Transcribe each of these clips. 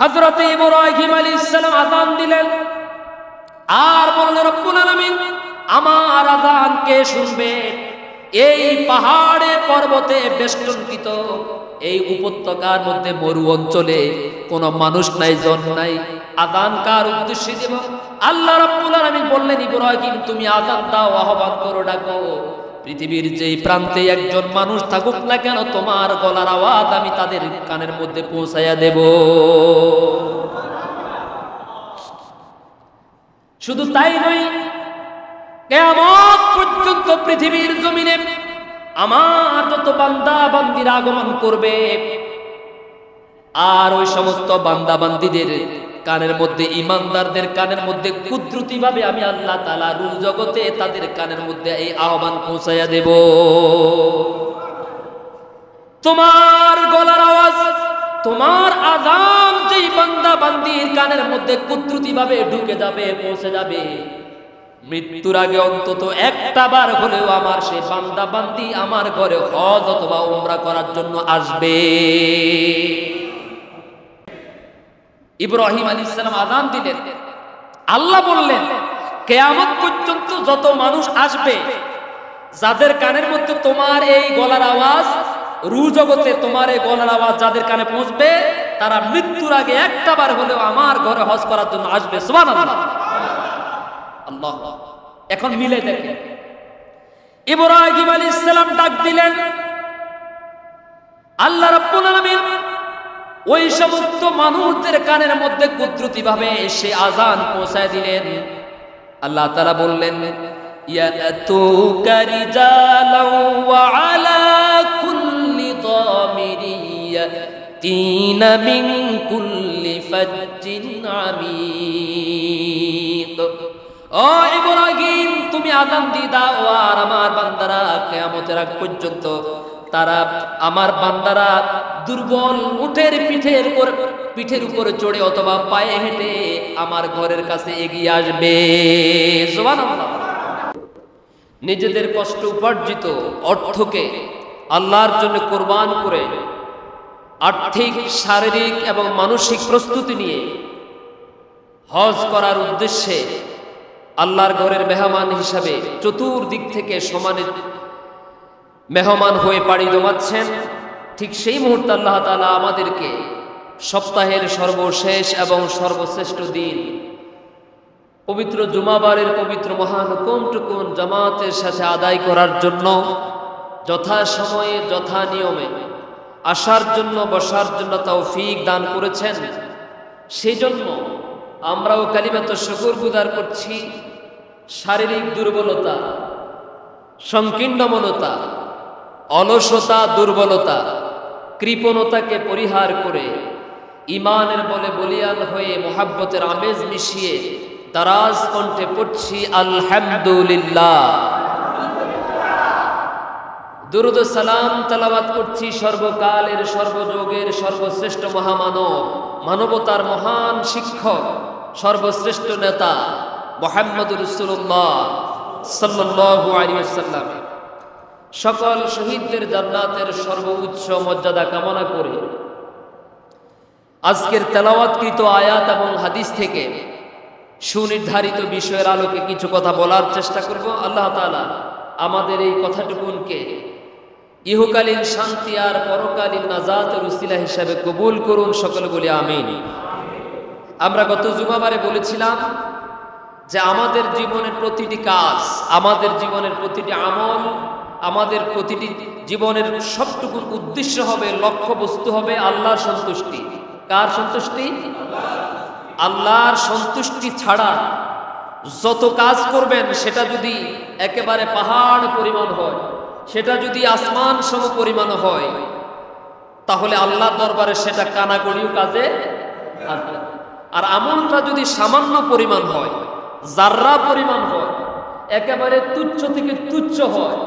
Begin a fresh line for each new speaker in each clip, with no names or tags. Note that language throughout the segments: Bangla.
হযরত ইব্রাহিম আলাইহিস সালাম আযান দিলেন আর বললেন, রব্বুল আলামিন, আমার আযান কে শুনবে? এই পাহাড়ে পর্বতে বেষ্টনকৃত এই উপত্যকার মধ্যে মরু অঞ্চলে কোনো মানুষ নাই, জন নাই, আযান কার উদ্দেশ্যে দেব? আল্লাহ রাব্বুল আলামিন বললেন, ইব্রাহিম, তুমি আযান দাও, আহ্বান করো, ডাকো। পৃথিবীর যেই প্রান্তে একজন মানুষ থাকুক না কেন, তোমার গলার আওয়াজ আমি তাদের কানের মধ্যে পৌঁছাইয়া দেব। শুধু তাই নয়, কিয়ামত পর্যন্ত পৃথিবীর জমিনে আমার যত বান্দা বান্দীরা আগমন করবে, আর ওই সমস্ত বান্দা বান্দীদের কানের মধ্যে, ইমানদারদের কানের মধ্যে কুদরতি ভাবে আমি আল্লাহ তাআলা রূহ জগতে তাদের কানের মধ্যে এই আহ্বান পৌঁছাইয়া দেব। তোমার গলার আওয়াজ, তোমার আযান যেই বান্দা বান্দীর কানের মধ্যে কুদরতি ভাবে ঢুকে যাবে, পৌঁছে যাবে, মৃত্যুর আগে অন্তত একটা বার হলেও আমার সেই বান্দা বান্দী আমার ঘরে হজ অথবা উমরা করার জন্য আসবে। ইব্রাহিম আলাইহিস সালাম আযান দিলেন। আল্লাহ বললেন, কিয়ামত পর্যন্ত যত মানুষ আসবে, যাদের কানের মধ্যে তোমার এই গলার আওয়াজ, রূহ জগতে তোমার এই গলার আওয়াজ যাদের কানে পৌঁছবে, তারা মৃত্যুর আগে একটা বার হলেও আমার ঘরে হজ করার জন্য আসবে। সুবহানাল্লাহ। আল্লাহ, এখন মিলে দেখেন, ইব্রাহিম আলাইহিস সালাম ডাক দিলেন, আল্লাহ রাব্বুল আলামিন ওই সমস্ত মানুষদের কানের মধ্যে কুদরতি ভাবে এসে আযান পৌঁছায় দিলেন। আল্লাহ তাআলা বললেন, ইয়াতুকা রিজালাও ওয়া আলা কুল্লি দামিরিন ইয়াতিনা মিন কুল্লি ফাজ্জিন আমিক। ও ইব্রাহিম, তুমি আযান দিয়ে দাও, আর আমার বান্দারা কিয়ামতের আগ পর্যন্ত তারা, আমার বান্দারা দুর্বল উটের পিঠের উপরে চড়ে অথবা পায়ে হেঁটে আমার ঘরের কাছে এগিয়ে আসবে। সুবহানাল্লাহ। নিজেদের কষ্ট উপার্জিত অর্থকে আল্লাহর জন্য কোরবান করে আর্থিক, শারীরিক এবং মানসিক প্রস্তুতি নিয়ে হজ করার উদ্দেশ্যে আল্লাহর ঘরের মেহমান হিসাবে চতুর্দিক থেকে সমানে মেহমান হয়ে পাড়ি জমাচ্ছেন। ঠিক সেই মুহূর্তে আল্লাহ তাআলা আমাদেরকে সপ্তাহের সর্বশেষ এবং সর্বশ্রেষ্ঠ দিন পবিত্র জুমাবারের পবিত্র মহানুকমটুকুন জামাতের সাথে আদায় করার জন্য, যথা সময়ে যথা নিয়মে আসার জন্য, বসার জন্য তৌফিক দান করেছেন। সেই জন্য আমরাও কালিমাতুশ শুকরগুজার করছি। শারীরিক দুর্বলতা, সংকীর্ণমনতা, অলসতা, দুর্বলতা, কৃপণতাকে পরিহার করে ঈমানের বলে বলিয়ান হয়ে মোহাব্বতের আমেজ মিশিয়ে দারাজ কণ্ঠে পড়ছি আলহামদুলিল্লাহ। দুরূদ ও সালাম তেলাওয়াত করছি সর্বকালের, সর্বযুগের সর্বশ্রেষ্ঠ মহামানব, মানবতার মহান শিক্ষক, সর্বশ্রেষ্ঠ নেতা মুহাম্মদুর রাসূলুল্লাহ সাল্লাল্লাহু আলাইহি ওয়াসাল্লাম। সকল শহীদদের জান্নাতের সর্বোচ্চ মর্যাদা কামনা করে আজকের তেলাওয়াতকৃত আয়াত এবং হাদিস থেকে সুনির্ধারিত বিষয়ের আলোকে কিছু কথা বলার চেষ্টা করব। আল্লাহ তাআলা আমাদের এই কথাটুকুনকে ইহকালীন শান্তি আর পরকালীন নাজাতের উসিলা হিসাবে কবুল করুন। সকলে বলি আমিন। আমরা গত জুমাবারে বলেছিলাম যে আমাদের জীবনের প্রতিটি কাজ, আমাদের জীবনের প্রতিটি আমল, আমাদের প্রতিটি জীবনের সবটুকু উদ্দেশ্য হবে, লক্ষ্যবস্তু হবে আল্লাহর সন্তুষ্টি। কার সন্তুষ্টি? আল্লাহর সন্তুষ্টি ছাড়া যত কাজ করবেন সেটা যদি একেবারে পাহাড় পরিমাণ হয়, সেটা যদি আসমান সম পরিমাণ হয়, তাহলে আল্লাহর দরবারে সেটা কানাকড়িও কাজে আসবে। আর আমলটা যদি সামান্য পরিমাণ হয়, জাররা পরিমাণ হয়, একেবারে তুচ্ছ থেকে তুচ্ছ হয়,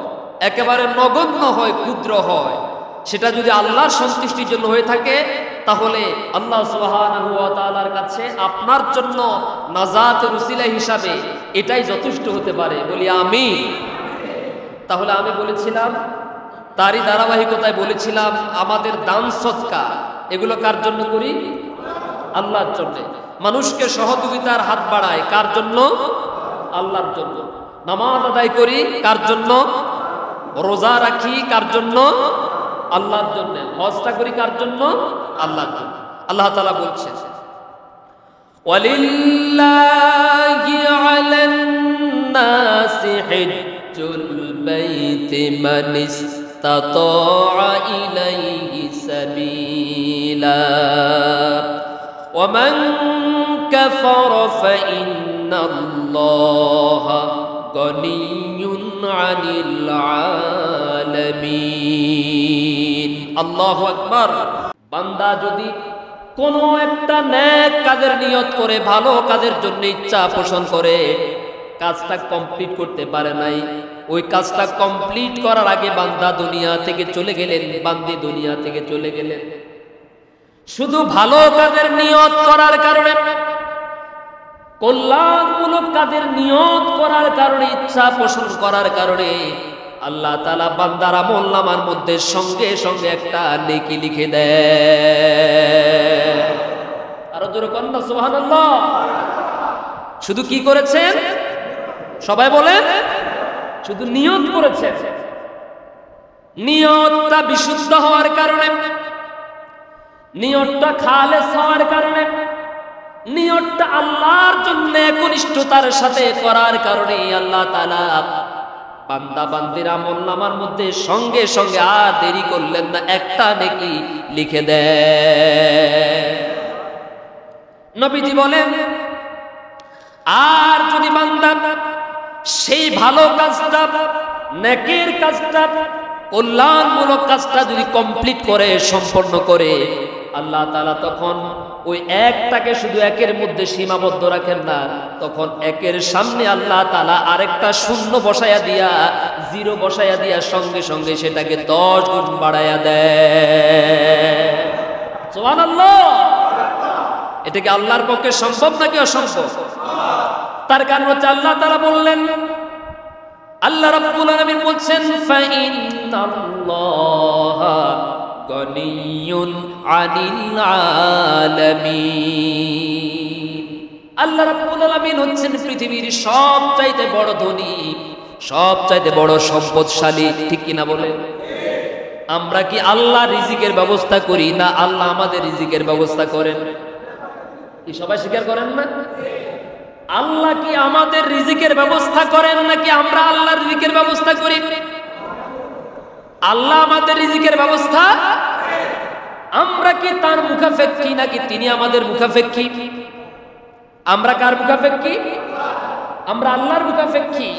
একেবারে নগণ্য হয়, ক্ষুদ্র হয়, সেটা যদি আল্লাহর সন্তুষ্টির জন্য হয়ে থাকে, তাহলে আল্লাহ সুবহানাহু ওয়া তাআলার কাছে আপনার জন্য নাজাতের উসিলা হিসাবে এটাই যথেষ্ট হতে পারে। বলি আমিন। তাহলে আমি বলেছিলাম, তারই ধারাবাহিকতায় বলেছিলাম, আমাদের দান সদকা এগুলো কার জন্য করি? আল্লাহর জন্য। মানুষকে সহযোগিতার হাত বাড়ায় কার জন্য? আল্লাহর জন্য। নামাজ আদায় করি কার জন্য? রোজা রাখি কার জন্য? আল্লাহর জন্য। হজটা করি কার জন্য? আল্লাহর জন্য। আল্লাহ তাআলা বলছেন ওয়ালিল্লাহি আলান নাসি হিজ্জুল বাইতি মান ইসতাতা ইলাইহি সাবিলা ওয়া মান কাফারা ফাইন্নাল্লাহা গনিয়্যুন আনিল আলামিন। আল্লাহু আকবার। বান্দা যদি কোনো একটা নেক কাজের নিয়ত করে, ভালো কাজের জন্য ইচ্ছা পোষণ করে, কাজটা কমপ্লিট করতে পারে নাই, ওই কাজটা কমপ্লিট করার আগে বান্দা দুনিয়া থেকে চলে গেলেন, বান্দি দুনিয়া থেকে চলে গেলেন। শুধু ভালো কাজের নিয়ত করার কারণে, কল্যাণমূলক কাজের নিয়ত করার কারণে, ইচ্ছা পোষণ করার কারণে আল্লাহ তাআলা বান্দার আমলনামার মধ্যে সঙ্গে সঙ্গে একটা নেকি লিখে দেয়। আরো জোরে কন্যা সুবহানাল্লাহ। শুধু কি করেছেন? সবাই বলেন, শুধু নিয়ত করেছেন। নিয়তটা বিশুদ্ধ হওয়ার কারণে, নিয়তটা খালেস হওয়ার কারণে, নিয়তটা আল্লাহর জন্য একনিষ্ঠতার সাথে করার কারণে আল্লাহ তাআলা বান্দা বান্দির আমলনামার মধ্যে সঙ্গে সঙ্গে আর দেরি করলেন না, একটা নেকি লিখে দেয়। নবীজি বলেন, আর যদি বান্দা সেই ভালো কাজটা, নেকের কাজটা, কল্যাণমূলক কাজটা যদি কমপ্লিট করে, সম্পন্ন করে, আল্লাহ তাআলা তখন ওই একটাকে শুধু একের মধ্যে সীমাবদ্ধ রাখেন না, তখন একের সামনে আল্লাহ তাআলা আরেকটা শূন্য বসায়া দিয়া, জিরো বসায়া দিয়া সঙ্গে সঙ্গে সেটাকে 10 গুণ বাড়ায়া দেয়। সুবহানাল্লাহ। এটা কি আল্লাহর পক্ষে সম্ভব নাকি অসম্ভব? তার কারণ হচ্ছে আল্লাহ তাআলা বললেন, আল্লাহ রাব্বুল আলামিন বলছেন ফাইন্নাল্লাহা গনিয়্যুন আনিল আলামিন। আল্লাহ রাব্বুল আলামিন হচ্ছেন পৃথিবীর সবচাইতে বড় ধনী, সবচাইতে বড় সম্পদশালী। ঠিক কিনা বলেন? আমরা কি আল্লাহ রিজিকের ব্যবস্থা করি না আল্লাহ আমাদের রিজিকের ব্যবস্থা করেন? কি সবাই স্বীকার করেন না? আল্লাহ কি আমাদের রিজিকের ব্যবস্থা করেন নাকি আমরা আল্লাহর রিজিকের ব্যবস্থা করি? আল্লাহ আমাদের রিজিকের ব্যবস্থা। আমরা কি তার মুখাপেক্ষী নাকি তিনি আমাদের মুখাপেক্ষী? আমরা কার মুখাপেক্ষী? আমরা আল্লাহর মুখাপেক্ষী।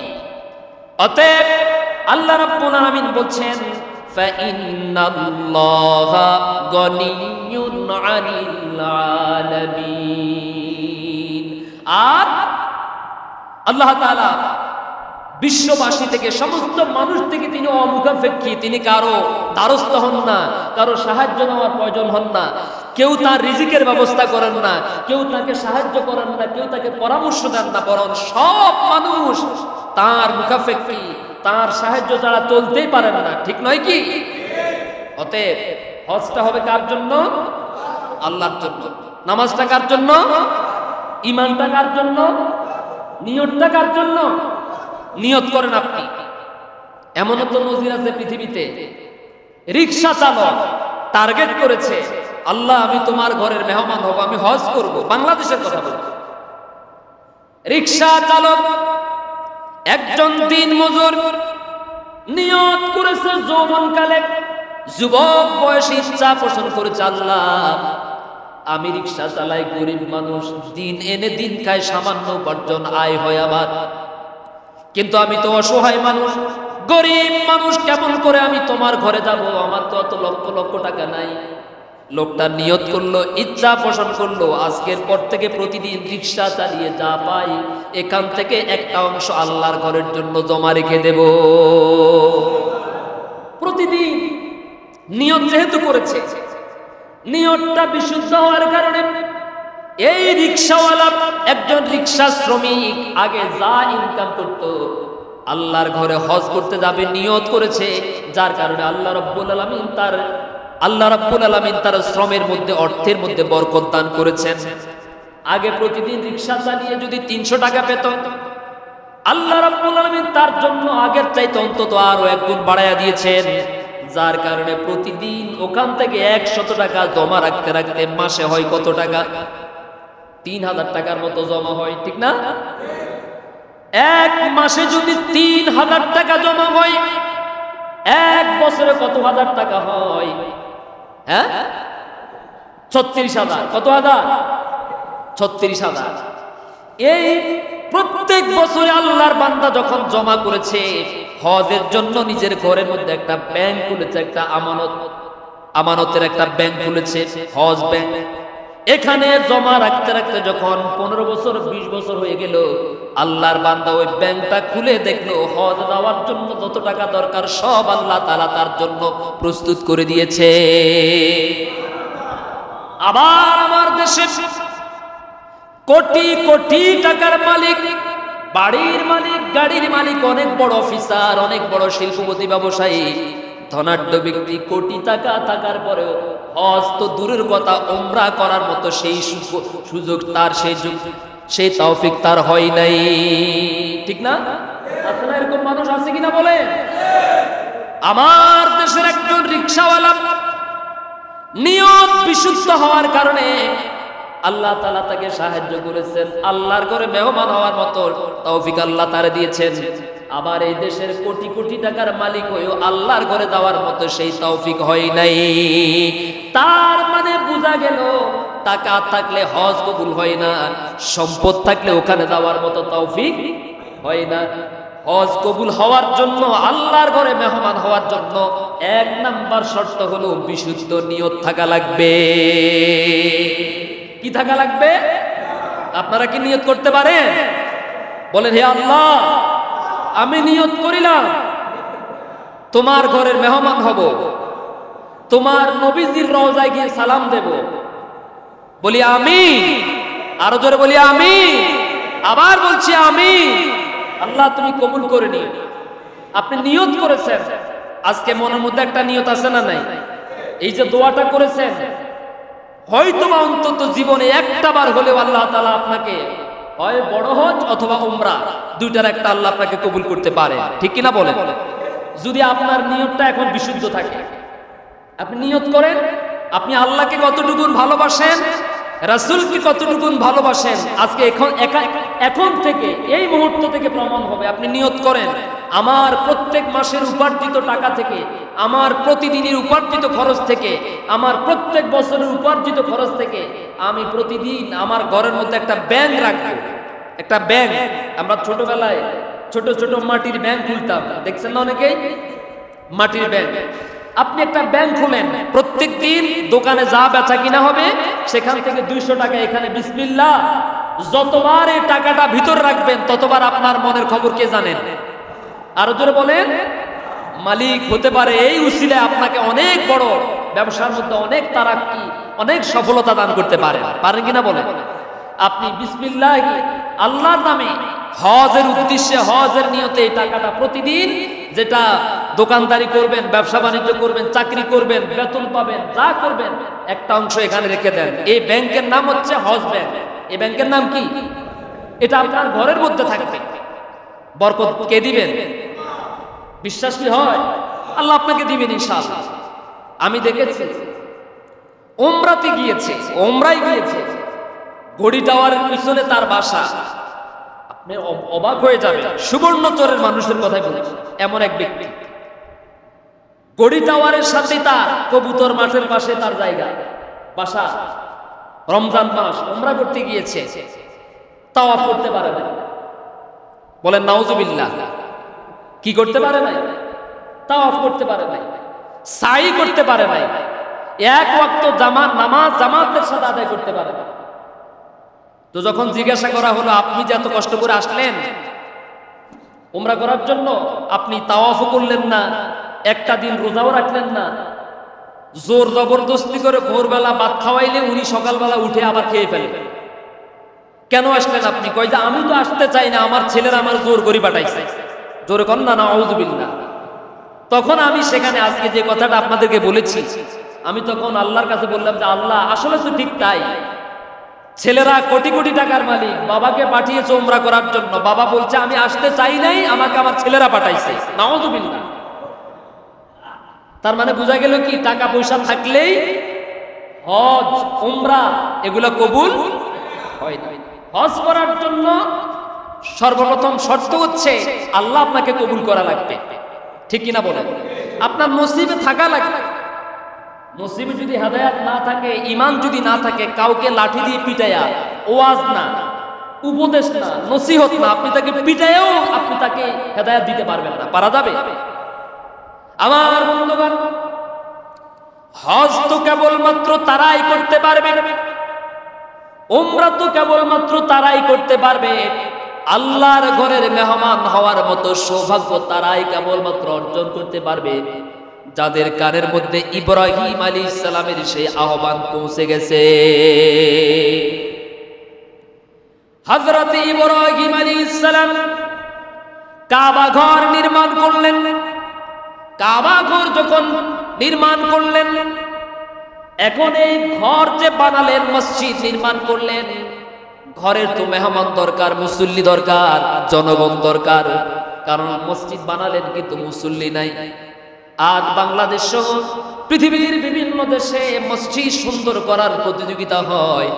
অতএব আল্লাহ রাব্বুল আলামিন বলছেন ফাইন্নাল্লাহা গনিয়্যুন আনিল আলামিন। আর আল্লাহ তাআলা বিশ্ববাসী থেকে, সমস্ত মানুষ থেকে তিনি অমুখাপেক্ষী। তিনি কারো দ্বারস্থ হন না, কারো সাহায্য নেওয়ার প্রয়োজন হন না। কেউ তার রিজিকের ব্যবস্থা করেন না, কেউ তাকে সাহায্য করেন না, কেউ তাকে পরামর্শ দেন না, বরং সব মানুষ তার মুখাপেক্ষী। তার সাহায্য ছাড়া চলতেই পারেন না। ঠিক নয় কি? অতএব হজটা হবে কার জন্য? আল্লাহর জন্য। নামাজটা কার জন্য? ঈমানটা কার জন্য? নিয়তটা কার জন্য? নিয়ত করেন আপনি। এমন তো নজির আছে পৃথিবীতে, রিকশা চালক টার্গেট করেছে, আল্লাহ আমি তোমার ঘরের মেহমান হব, আমি হজ করব। বাংলাদেশের কথা বলছি। রিকশা চালক একজন দিন মজুর নিয়ত করেছে যৌবনকালে, যুবক বয়সে ইচ্ছা পোষণ করেছে, আল্লাহ আমি রিকশা চালাই, গরিব মানুষ, দিন এনে দিন খায়, সামান্য উপার্জন আয় হয় আমার, কিন্তু আমি তো অসহায় মানুষ, গরিব মানুষ, কেমন করে আমি তোমার ঘরে যাব? আমার তো অত লক্ষ লক্ষ টাকা নাই। লোকটা নিয়ত করলো, ইচ্ছা পোষণ করলো, আজকের পর থেকে প্রতিদিন রিকশা চালিয়ে যা পাই এখান থেকে একটা অংশ আল্লাহর ঘরের জন্য জমা রেখে দেব। প্রতিদিন নিয়ত যেহেতু করেছে, নিয়তটা বিশুদ্ধ হওয়ার কারণে এই রিকশাওয়ালা, একজন রিকশা শ্রমিক, আগে যা ইনকাম করত আল্লাহর ঘরে হজ করতে যাবে নিয়ত করেছে, যার কারণে আল্লাহ রাব্বুল আলামিন তার আল্লাহ রাব্বুল আলামিন তার শ্রমের মধ্যে, অর্থের মধ্যে বরকত দান করেছেন। আগে প্রতিদিন রিকশা চালিয়ে যদি 300 টাকা পেত, আল্লাহ রাব্বুল আলামিন তার জন্য আগের চাইতে অন্তত আরো 1 গুণ বাড়ায়া দিয়েছেন, যার কারণে প্রতিদিন ওখান থেকে 100 টাকা জমা রাখতে রাখতে মাসে হয় কত টাকা? 3000 টাকার মতো জমা হয়, ঠিক না? এক মাসে যদি 3000 টাকা জমা হয়, এক বছরে কত হাজার টাকা হয়? হ্যাঁ, 36,000। কত হাজার? 36,000। এই প্রত্যেক বছরে আল্লাহর বান্দা যখন জমা করেছে হজের জন্য, নিজের ঘরের মধ্যে একটা ব্যাংক খুলেছে, একটা আমানতের একটা ব্যাংক খুলেছে, হজ ব্যাংক। এখানে জমা রাখতে রাখতে যখন 15 বছর 20 বছর হয়ে গেল, আল্লাহর বান্দা ওই ব্যাংকটা খুলে দেখলো হজ দেওয়ার জন্য যত টাকা দরকার সব আল্লাহ তাআলা তার জন্য প্রস্তুত করে দিয়েছে। আবার আমার দেশে কোটি কোটি টাকার মালিক, বাড়ির মালিক, গাড়ির মালিক, অনেক বড় অফিসার, অনেক বড় শিল্পপতি, ব্যবসায়ী, ধনাঢ্য ব্যক্তি, কোটি টাকা থাকার পরেও হজ তো দূরের কথা, উমরা করার মতো সেই সুযোগ তার, সেই তৌফিক তার হয় নাই, ঠিক না? আসলে এরকম মানুষ আছে কিনা বলে? আমার দেশের একজন রিকশাওয়ালা নিয়ত বিশুদ্ধ হওয়ার কারণে আল্লাহ তাআলা তাকে সাহায্য করেছেন, আল্লাহর ঘরে মেহমান হওয়ার মতো তৌফিক আল্লাহ তারে দিয়েছেন। আবার এই দেশের কোটি কোটি টাকার মালিক হয়েও আল্লাহর ঘরে যাওয়ার মতো সেই তৌফিক হয় নাই। তার মানে বোঝা গেল টাকা থাকলে হজ কবুল হয় না, সম্পদ থাকলে ওখানে যাওয়ার মতো তৌফিক হয় না। হজ কবুল হওয়ার জন্য, আল্লাহর ঘরে মেহমান হওয়ার জন্য 1 নাম্বার শর্ত হলো বিশুদ্ধ নিয়ত থাকা লাগবে। কি থাকা লাগবে? আপনারা কি নিয়ত করতে পারেন? বলেন, হে আল্লাহ, আমি নিয়ত করিলাম তোমার ঘরের মেহমান হব, তোমার নবীজির রওজায় গিয়ে সালাম দেব। বলি আমিন। আরো জোরে বলি আমিন। আবার বলছি আমিন। আল্লাহ তুমি কবুল করে নিও। আপনি নিয়ত করেছেন, আজকে মনের মধ্যে একটা নিয়ত আছে না নাই? এই যে দোয়াটা করেছেন, হয়তো বা অন্তত জীবনে একটা বার হলেও আল্লাহ তাআলা আপনাকে হয় বড় হজ অথবা উমরা, দুইটার একটা আল্লাহ আপনাকে কবুল করতে পারে, ঠিক কিনা বলেন? যদি আপনার নিয়তটা এখন বিশুদ্ধ থাকে, আপনি নিয়ত করেন আপনি আল্লাহকে কতটুকু ভালোবাসেন, রাসূলকে কতটুকু ভালোবাসেন, আজকে এখন থেকে এই মুহূর্ত থেকে প্রমাণ হবে। আপনি নিয়ত করেন, আমার প্রত্যেক মাসের উপার্জিত টাকা থেকে, আমার প্রতিদিনের উপার্জিত খরচ থেকে, আমার প্রত্যেক বছরের উপার্জিত খরচ থেকে আমি প্রতিদিন আমার ঘরের মধ্যে একটা ব্যাংক রাখবো। একটা ব্যাংক, আমরা ছোটবেলায় ছোট ছোট মাটির ব্যাংক খুলতাম, দেখছেন না অনেকেই? মাটির ব্যাংক। আপনি একটা ব্যাংক খুলেন, প্রত্যেক দিন দোকানে যা বেচা কিনা হবে সেখান থেকে 200 টাকা এখানে বিসমিল্লাহ, যতবার এই টাকাটা ভিতর রাখবেন ততবার আপনার মনের খবর কে জানেন? আরো জোরে বলেন, মালিক হতে পারে এই উসিলায় আপনাকে অনেক বড় ব্যবসার মধ্যে অনেক তারাক্কি, অনেক সফলতা দান করতে পারেন। পারেন কিনা বলেন? আপনি বিসমিল্লাহ আল্লাহর নামে হজের উদ্দেশ্যে, হজের নিয়তে এই টাকাটা প্রতিদিন, যেটা দোকানদারি করবেন, ব্যবসা বাণিজ্য করবেন, চাকরি করবেন, বেতন পাবেন, যা করবেন একটা অংশ এখানে রেখে দেন। এই ব্যাংকের নাম হচ্ছে হজ ব্যাংক। এই ব্যাংকের নাম কি? এটা আপনার ঘরের মধ্যে থাকবে। বরকত কে দিবেন? বিশ্বাস কি হয়? আল্লাহ আপনাকে দিবেন ইনশাআল্লাহ। আমি দেখেছি উমরাতে গিয়েছে, উমরায় গিয়েছে, ঘড়ি টাওয়ারের পিছনে তার বাসা। আপনি অবাক হয়ে যাবেন, সুবর্ণচরের মানুষের কথাই বলছি। এমন এক ব্যক্তি, ঘড়ি টাওয়ারের সাথে তার কবুতর মাঠের পাশে তার জায়গা, বাসা। রমজান মাস, উমরা করতে গিয়েছে, তাওয়াফ করতে পারে না। বলেন নাউজুবিল্লাহ। কি করতে পারে নাই? তাওয়াফ করতে পারে নাই, সাই করতে পারে নাই, এক ওয়াক্ত নামাজ জামাতের সাথে আদায় করতে পারে না। তো যখন জিজ্ঞাসা করা হলো, আপনি যে এত কষ্ট করে আসলেন উমরা করার জন্য, আপনি তাওয়াফও করলেন না, একটা দিন রোজাও রাখলেন না, জোর জবরদস্তি করে ভোরবেলা ভাত খাওয়াইলে উনি সকালবেলা উঠে আবার খেয়ে ফেলবেন, কেন আসলেন আপনি? কয় যে আমি তো আসতে চাই না, আমার ছেলেরা আমার জোর করে পাঠাইছে। জোরে কন না নাউযুবিল্লাহ। তখন আমি সেখানে আজকে যে কথাটা আপনাদেরকে বলেছি, আমি তখন আল্লাহর কাছে বললাম যে আল্লাহ আসলে তো ঠিক তাই, ছেলেরা কোটি কোটি টাকার মালিক, বাবাকে পাঠিয়েছে উমরা করার জন্য, বাবা বলছে আমি আসতে চাই নাই, আমাকে আমার ছেলেরা পাঠাইছে। নাউযুবিল্লাহ। তার মানে বোঝা গেল কি, টাকা পয়সা থাকলেই হজ উমরা এগুলো কবুল হয় না। হজ করার জন্য সর্বপ্রথম শর্ত হচ্ছে আল্লাহ আপনাকে কবুল করা লাগবে, ঠিক কিনা বলেন? আপনার নসিবে থাকা লাগবে। নসিবে যদি হেদায়েত না থাকে, ঈমান যদি না থাকে, কাউকে লাঠি দিয়ে পিটায়া, ওয়াজ না, উপদেশ না, নসিহত না, আপনি তাকে পিটায়াও আপনি তাকে হেদায়েত দিতে পারবেন না। পারা যাবে? আমার বন্ধুগণ, হজ তো কেবলমাত্র তারাই করতে পারবে, উমরা তো কেবলমাত্র তারাই করতে পারবে, আল্লাহর ঘরের মেহমান হওয়ার মতো সৌভাগ্য তারাই কেবলমাত্র অর্জন করতে পারবে যাদের কানের মধ্যে ইব্রাহিম আলাইহিস সালামের সেই আহ্বান পৌঁছে গেছে। হযরত ইব্রাহিম আলাইহিস সালাম কাবা ঘর নির্মাণ করলেন। কাবা ঘর যখন নির্মাণ করলেন, এখন এই ঘর যে বানালেন, মসজিদ নির্মাণ করলেন, ঘরের তো মেহমান দরকার, মুসল্লি দরকার, জনগণ দরকার। কারণ মসজিদ বানালেন কিন্তু মুসল্লি নাই। আজ বাংলাদেশ সহ পৃথিবীর বিভিন্ন দেশে মসজিদ সুন্দর করার প্রতিযোগিতা হয়।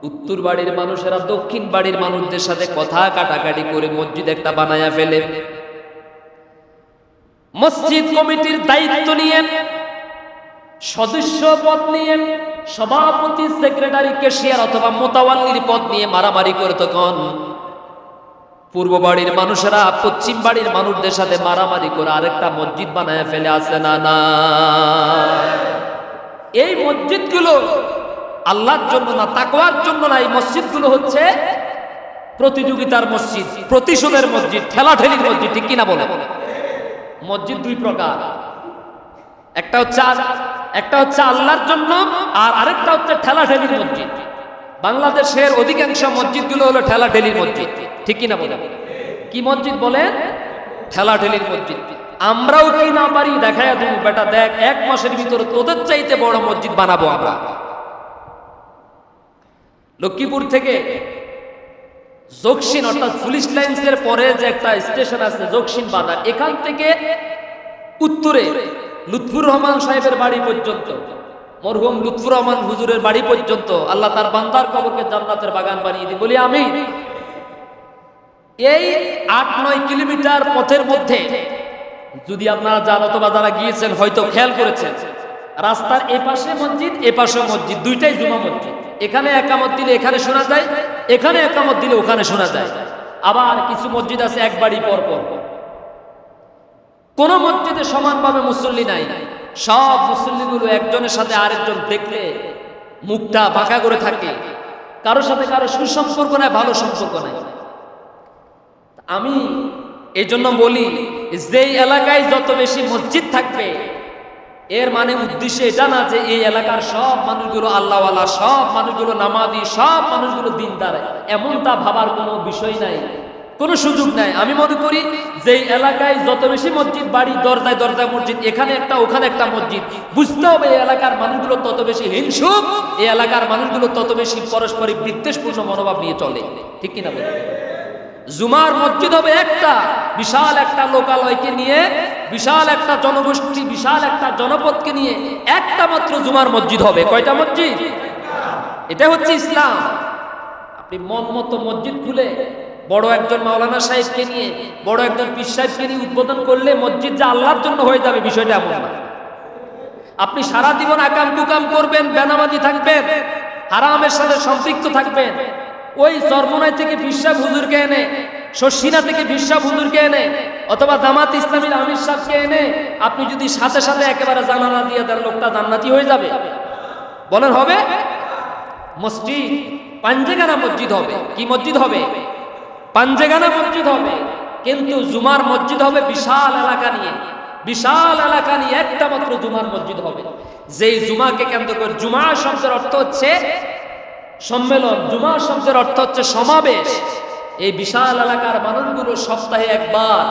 উত্তর বাড়ির মানুষেরা দক্ষিণ বাড়ির মানুষদের সাথে কথা কাটাকাটি করে মসজিদ একটা বানায়া ফেলে। মসজিদ কমিটির দায়িত্ব নিয়ে, সদস্য পদ নিয়ে, সভাপতি, সেক্রেটারি, ক্যাশিয়ার অথবা মোতাওয়াল্লির পদ নিয়ে মারামারি করে তখন পূর্ব বাড়ির মানুষেরা পশ্চিম বাড়ির মানুষদের সাথে মারামারি করে আরেকটা মসজিদ বানায় ফেলে। আছে না? না। এই মসজিদগুলো আল্লাহর জন্য না, তাকওয়ার জন্য না। এই মসজিদগুলো হচ্ছে প্রতিযোগিতার মসজিদ, প্রতিশোধের মসজিদ, ঠেলাঠেলির মসজিদ, ঠিক কিনা বলে? মসজিদ দুই প্রকার, একটা হচ্ছে আল্লাহর জন্য, আর আরেকটা হচ্ছে ঠেলাঠেলির মসজিদ। বাংলাদেশের অধিকাংশ মসজিদগুলো হলো ঠেলাঠেলির মসজিদ, ঠিক কিনা বলে? কি মসজিদ বলে? ঠেলাঠেলির মসজিদ। আমরাও কি না পারি দেখাইয়া দেব, বেটা দেখ, এক মাসের ভিতরে তোদের চাইতে বড় মসজিদ বানাবো আমরা। লক্ষ্মীপুর থেকে জকশিন অর্থাৎ পুলিশ লাইন্সের পরে যে একটা স্টেশন আছে জকশিন বাজার, এখান থেকে উত্তরে লুৎফুর রহমান সাহেবের বাড়ি পর্যন্ত, মরহুম লুৎফুর রহমান হুজুরের বাড়ি পর্যন্ত আল্লাহ তার বান্দার কবরকে জান্নাতের বাগান বানিয়ে দিই, বলি আমি। এই ৮-৯ কিলোমিটার পথের মধ্যে যদি আপনারা যান অথবা যারা গিয়েছেন হয়তো খেয়াল করেছেন, রাস্তার এপাশে মসজিদ, এপাশে মসজিদ, দুইটাই জুমা মসজিদ। এখানে একামত দিলে এখানে শোনা যায়, এখানে একামত দিলে ওখানে শোনা যায়। আবার কিছু মসজিদ আছে এক বাড়ি পর পর। কোন মসজিদে সমানভাবে মুসল্লি নাই। সব মুসল্লিগুলো একজনের সাথে আরেকজন দেখলে মুখটা বাঁকা করে থাকে, কারোর সাথে কারো সুসম্পর্ক নাই, ভালো সম্পর্ক নাই। আমি এই জন্য বলি, যেই এলাকায় যত বেশি মসজিদ থাকবে এর মানে উদ্দেশ্য এটা না যে এই এলাকার সব মানুষগুলো আল্লাহওয়ালা, সব মানুষগুলো নামাজি, সব মানুষগুলো দিনদার, এমনটা ভাবার কোনো বিষয় নাই, কোনো সুযোগ নাই। আমি মনে করি যেই এলাকায় যত বেশি মসজিদ, বাড়ি দরজায় দরজায় মসজিদ, এখানে একটা ওখানে একটা মসজিদ, বুঝতে হবে এই এলাকার মানুষগুলো তত বেশি হিংসুক, এই এলাকার মানুষগুলো তত বেশি পারস্পরিক বিদ্বেষপূর্ণ মনোভাব নিয়ে চলে, ঠিক কিনা বলে? জুমার মসজিদ হবে একটা, বিশাল একটা লোকালয়কে নিয়ে, বিশাল একটা জনগোষ্ঠী, বিশাল একটা জনপদকে নিয়ে একটা মাত্র জুমার মসজিদ হবে। কয়টা মসজিদ? এটা হচ্ছে ইসলাম। আপনি মন মতো মসজিদ খুলে বড় একজন মাওলানা সাহেবকে নিয়ে, বড় একজন পীর সাহেবকে নিয়ে উদ্বোধন করলে মসজিদ যে আল্লাহর জন্য হয়ে যাবে, বিষয়টা এমন না। আপনি সারা জীবন আকাম কুকাম করবেন, বেনামাজি থাকবেন, হারামের সাথে সম্পৃক্ত থাকবেন, ওই চরমনাই থেকে পীর সাহেব হুজুরকে এনে, শর্ষিনা থেকে পীর সাহেব হুজুরকে এনে, অথবা জামাত ইসলামীর আমির সাহেবকে এনে আপনি যদি সাথে সাথে একেবারে জানালা দিয়ে দেন, লোকটা জান্নাতি হয়ে যাবে? বলেন হবে? মসজিদ পাঞ্জেগানা মসজিদ হবে। কি মসজিদ হবে? পাঞ্জেগানা মসজিদ হবে। কিন্তু জুমার মসজিদ হবে বিশাল এলাকা নিয়ে, বিশাল এলাকা নিয়ে একটা মাত্র জুমার মসজিদ হবে। যেই জুমাকে কেন্দ্র করে, জুমা শব্দের অর্থ হচ্ছে সম্মেলন, জুমা শব্দের অর্থ হচ্ছে সমাবেশ। এই বিশাল এলাকার মানুষগুলো সপ্তাহে একবার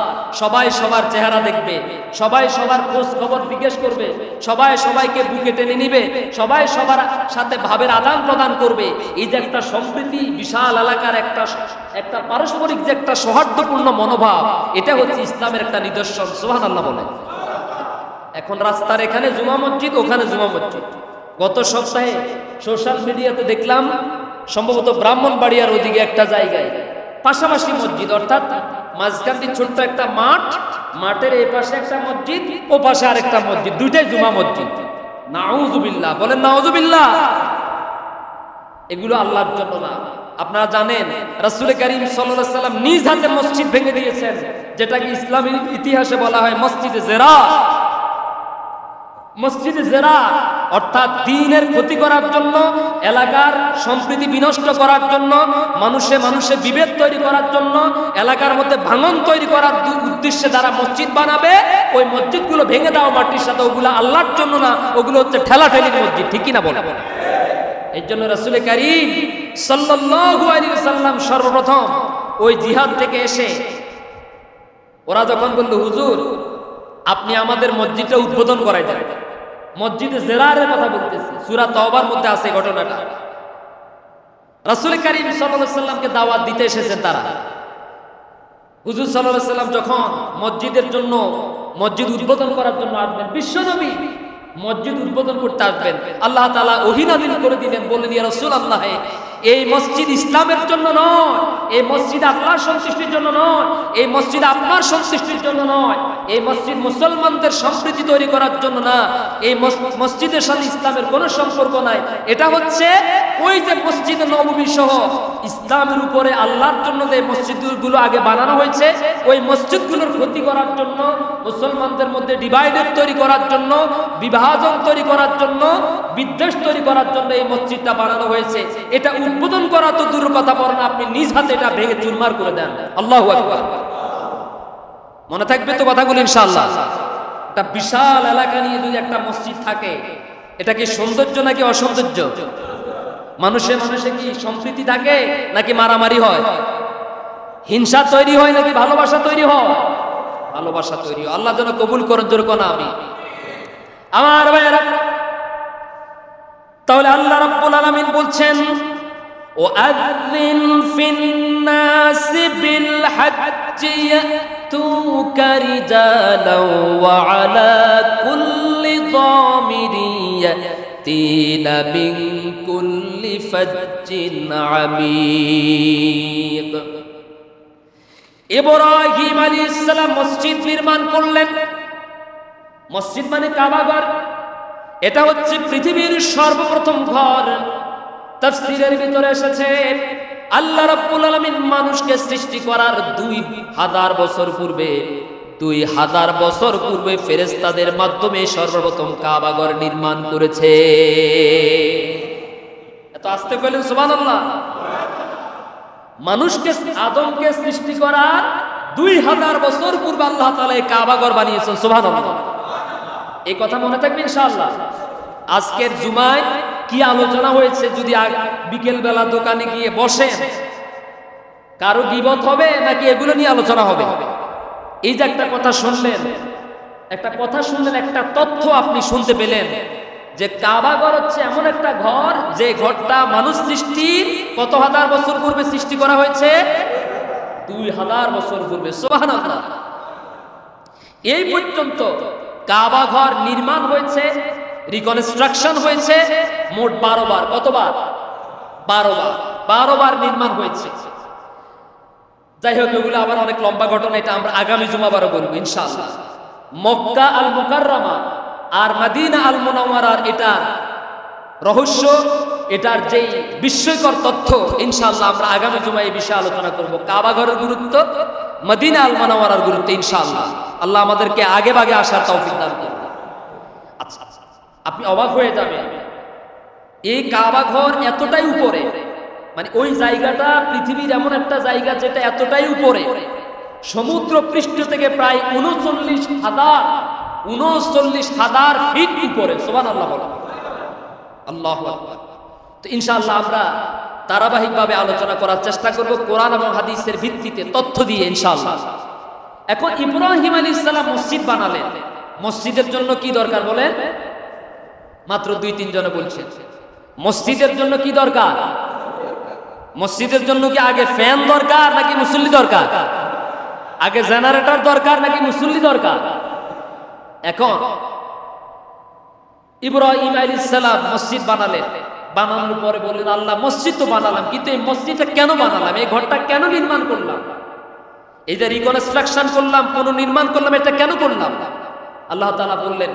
সবাই সবার চেহারা দেখবে, সবাই সবার খোঁজ খবর জিজ্ঞেস করবে, সবাই সবাইকে বুকে টেনে নিবে, সবাই সবার সাথে ভাবের আদান প্রদান করবে। এই যে একটা সম্প্রীতি, বিশাল এলাকার একটা পারস্পরিক যে একটা সৌহার্দ্যপূর্ণ মনোভাব, এটা হচ্ছে ইসলামের একটা নিদর্শন। সুবহানাল্লাহ বলেন। এখন রাস্তার এখানে জুমা মসজিদ, ওখানে জুমা মসজিদ। গত সপ্তাহে সোশ্যাল মিডিয়াতে দেখলাম সম্ভবত ব্রাহ্মণবাড়িয়ার ওদিকে একটা জায়গায় পাশাপাশি মসজিদ, অর্থাৎ মাঝখান দিয়ে ছোট্ট একটা মাঠ, মাঠের এই পাশে একটা মসজিদ, ও পাশে আরেকটা মসজিদ, দুইটাই জুমা মসজিদ। নাউজুবিল্লাহ বলেন, নাউজুবিল্লাহ। এগুলো আল্লাহর জন্য না। আপনারা জানেন রাসূল করিম সাল্লাল্লাহু আলাইহি ওয়াসাল্লাম নিজ হাতে মসজিদ ভেঙে দিয়েছেন, যেটাকে ইসলামের ইতিহাসে বলা হয় মসজিদে জেরা। মসজিদে জেরা অর্থাৎ দ্বীনের ক্ষতি করার জন্য, এলাকার সম্প্রীতি বিনষ্ট করার জন্য, মানুষে মানুষে বিভেদ তৈরি করার জন্য, এলাকার মধ্যে ভাঙন তৈরি করার উদ্দেশ্যে যারা মসজিদ বানাবে, ওই মসজিদগুলো ভেঙে দাও মাটির সাথে। ওগুলো আল্লাহর জন্য না, ওগুলো হচ্ছে ঠেলাঠেলির মসজিদ। ঠিক কি না বলে? এই জন্য রাসূল করিম সাল্লাল্লাহু আলাইহি ওয়াসাল্লাম সর্বপ্রথম ওই জিহাদ থেকে এসে ওরা যখন বলল, হুজুর আপনি আমাদের মসজিদটা উদ্বোধন করাই দেন। মসজিদে জেরারের কথা বলতেছি, সূরা তাওবার মধ্যে আছে ঘটনাটা। রাসূল করিম সাল্লাল্লাহু আলাইহি ওয়াসাল্লামকে দাওয়াত দিতে এসেছেন তারা। হুজুর সাল্লাল্লাহু আলাইহি ওয়াসাল্লাম যখন মসজিদের জন্য, মসজিদ উদ্বোধন করার জন্য আসবেন, বিশ্বনবী মসজিদ উদ্বোধন করতে আসবেন, আল্লাহ তাআলা ওহী নাযিল করে দিলেন, বললেন, ইয়া রাসূলুল্লাহ, এই মসজিদ ইসলামের জন্য নয়, এই মসজিদ আল্লাহর সন্তুষ্টির জন্য নয়, এই মসজিদ আপনার সন্তুষ্টির জন্য নয়, এই মসজিদ মুসলমানদের সম্প্রীতি তৈরি করার জন্য না, এই মসজিদের সাথে ইসলামের কোনো সম্পর্ক নাই। এটা হচ্ছে ওই যে মসজিদ নববী সহ ইসলামের উপরে আল্লাহর জন্য যে মসজিদগুলো আগে বানানো হয়েছে, ওই মসজিদগুলোর ক্ষতি করার জন্য, মুসলমানদের মধ্যে ডিভাইডেড তৈরি করার জন্য, বিভাজন তৈরি করার জন্য, বিদ্বেষ তৈরি করার জন্য এই মসজিদটা বানানো হয়েছে। এটা উদ্বোধন করা তো দূরের কথা, বলেন আপনি নিজ হাতে এটা ভেঙে চুরমার করে দেন। আল্লাহু আকবার। মনে থাকবে তো কথাগুলো ইনশাআল্লাহ। একটা বিশাল এলাকা নিয়ে যদি একটা মসজিদ থাকে, এটা কি সৌন্দর্য নাকি অসৌন্দর্য? মানুষে মানুষে কি সম্প্রীতি থাকে নাকি মারামারি হয়? হিংসা তৈরি হয় নাকি ভালোবাসা তৈরি হয়? ভালোবাসা তৈরি হয়। আল্লাহ যেন কবুল করেন, জোরে কোন আমিন। আমার ভাইয়েরা, তাহলে আল্লাহ রাব্বুল আলামিন বলছেন, ওয়াযিন ফিন-নাসি বিল-হাজ্জি ইয়াতুকা রিজালান ওয়া আলা কুল্লি যামিরিন ইয়াতিনা মিন কুল্লি ফাজ্জিন আমিক। ইব্রাহিম আলাইহিস সালাম মসজিদ নির্মাণ করলেন। মসজিদ মানে কাবাঘর। এটা হচ্ছে পৃথিবীর সর্বপ্রথম ঘর। তাফসীরের ভিতরে এসেছে আল্লাহ রাব্বুল আলামিন মানুষকে সৃষ্টি করার 2000 বছর পূর্বে, 2000 বছর পূর্বে ফেরেশতাদের মাধ্যমে সর্বপ্রথম কাবাঘর নির্মাণ করেছে। এত আস্তে বলেন সুবহানাল্লাহ। মানুষকে, আদমকে সৃষ্টি করার 2000 বছর পূর্বে আল্লাহ তাআলা এই কাবাঘর বানিয়েছেন। সুবহানাল্লাহ। এই কথা মনে থাকবে ইনশাআল্লাহ। আজকের জুমায় কি আলোচনা হয়েছে যদি বিকেল বেলা দোকানে গিয়ে বসেন, কারো গীবত হবে নাকি এগুলো নিয়ে আলোচনা হবে? এই যে একটা কথা শুনলেন, একটা তথ্য আপনি শুনতে পেলেন যে কাবাঘর হচ্ছে এমন একটা ঘর, যে ঘরটা মানুষ সৃষ্টির কত হাজার বছর পূর্বে সৃষ্টি করা হয়েছে? 2000 বছর পূর্বে। সুবহানাল্লাহ। এই পর্যন্ত কাবাঘর নির্মাণ হয়েছে, রিকনস্ট্রাকশন হয়েছে মোট 12 বার। কতবার? 12 বার নির্মাণ হয়েছে। যাই হোক, এগুলো আবার অনেক লম্বা ঘটনা, এটা আমরা আগামী জুমাবারও বলবো ইনশাআল্লাহ। মক্কা আল মুকাররমা আর মদিনা আল মুনাওয়ারার এটার রহস্য, এটার যে বিস্ময়কর তথ্য, ইনশাআল্লাহ আমরা আগামী জুমায় এই বিষয়ে আলোচনা করব। কাবাঘরের গুরুত্ব, মদিনা আল মুনাওয়ারার গুরুত্ব, ইনশাআল্লাহ। আল্লাহ আমাদেরকে আগে ভাগে আসার তৌফিক দান করুন। আচ্ছা, আপনি অবাক হয়ে যাবেন, এই কাবাঘর এতটাই উপরে, মানে ওই জায়গাটা পৃথিবীর এমন একটা জায়গা যেটা এতটাই উপরে, সমুদ্র পৃষ্ঠ থেকে প্রায় 39,000 ফিট উপরে। সুবহানাল্লাহ বলেন। আল্লাহু আকবার। তো ইনশাআল্লাহ আমরা ধারাবাহিকভাবে আলোচনা করার চেষ্টা করব কোরআন এবং হাদিসের ভিত্তিতে তথ্য দিয়ে ইনশাআল্লাহ। এখন ইব্রাহিম আলাইহিস সালাম মসজিদ বানালেন, মসজিদের জন্য কি দরকার বলেন? মাত্র 2-3 জনে বলছেন মসজিদের জন্য কি দরকার? মসজিদের জন্য কি আগে ফ্যান দরকার নাকি মুসল্লি দরকার? আগে জেনারেটর দরকার নাকি মুসল্লি দরকার? এখন ইব্রাহিম আলাইহিস সালাম মসজিদ বানালেন, বানানোর পরে বললেন আল্লাহ মসজিদ তো বানালাম, কিন্তু এই মসজিদটা কেন বানালাম, এই ঘরটা কেন নির্মাণ করলাম, এই যে রিকনস্ট্রাকশন করলাম, পুনর্নির্মাণ করলাম, এটা কেন করলাম? আল্লাহ তাআলা বললেন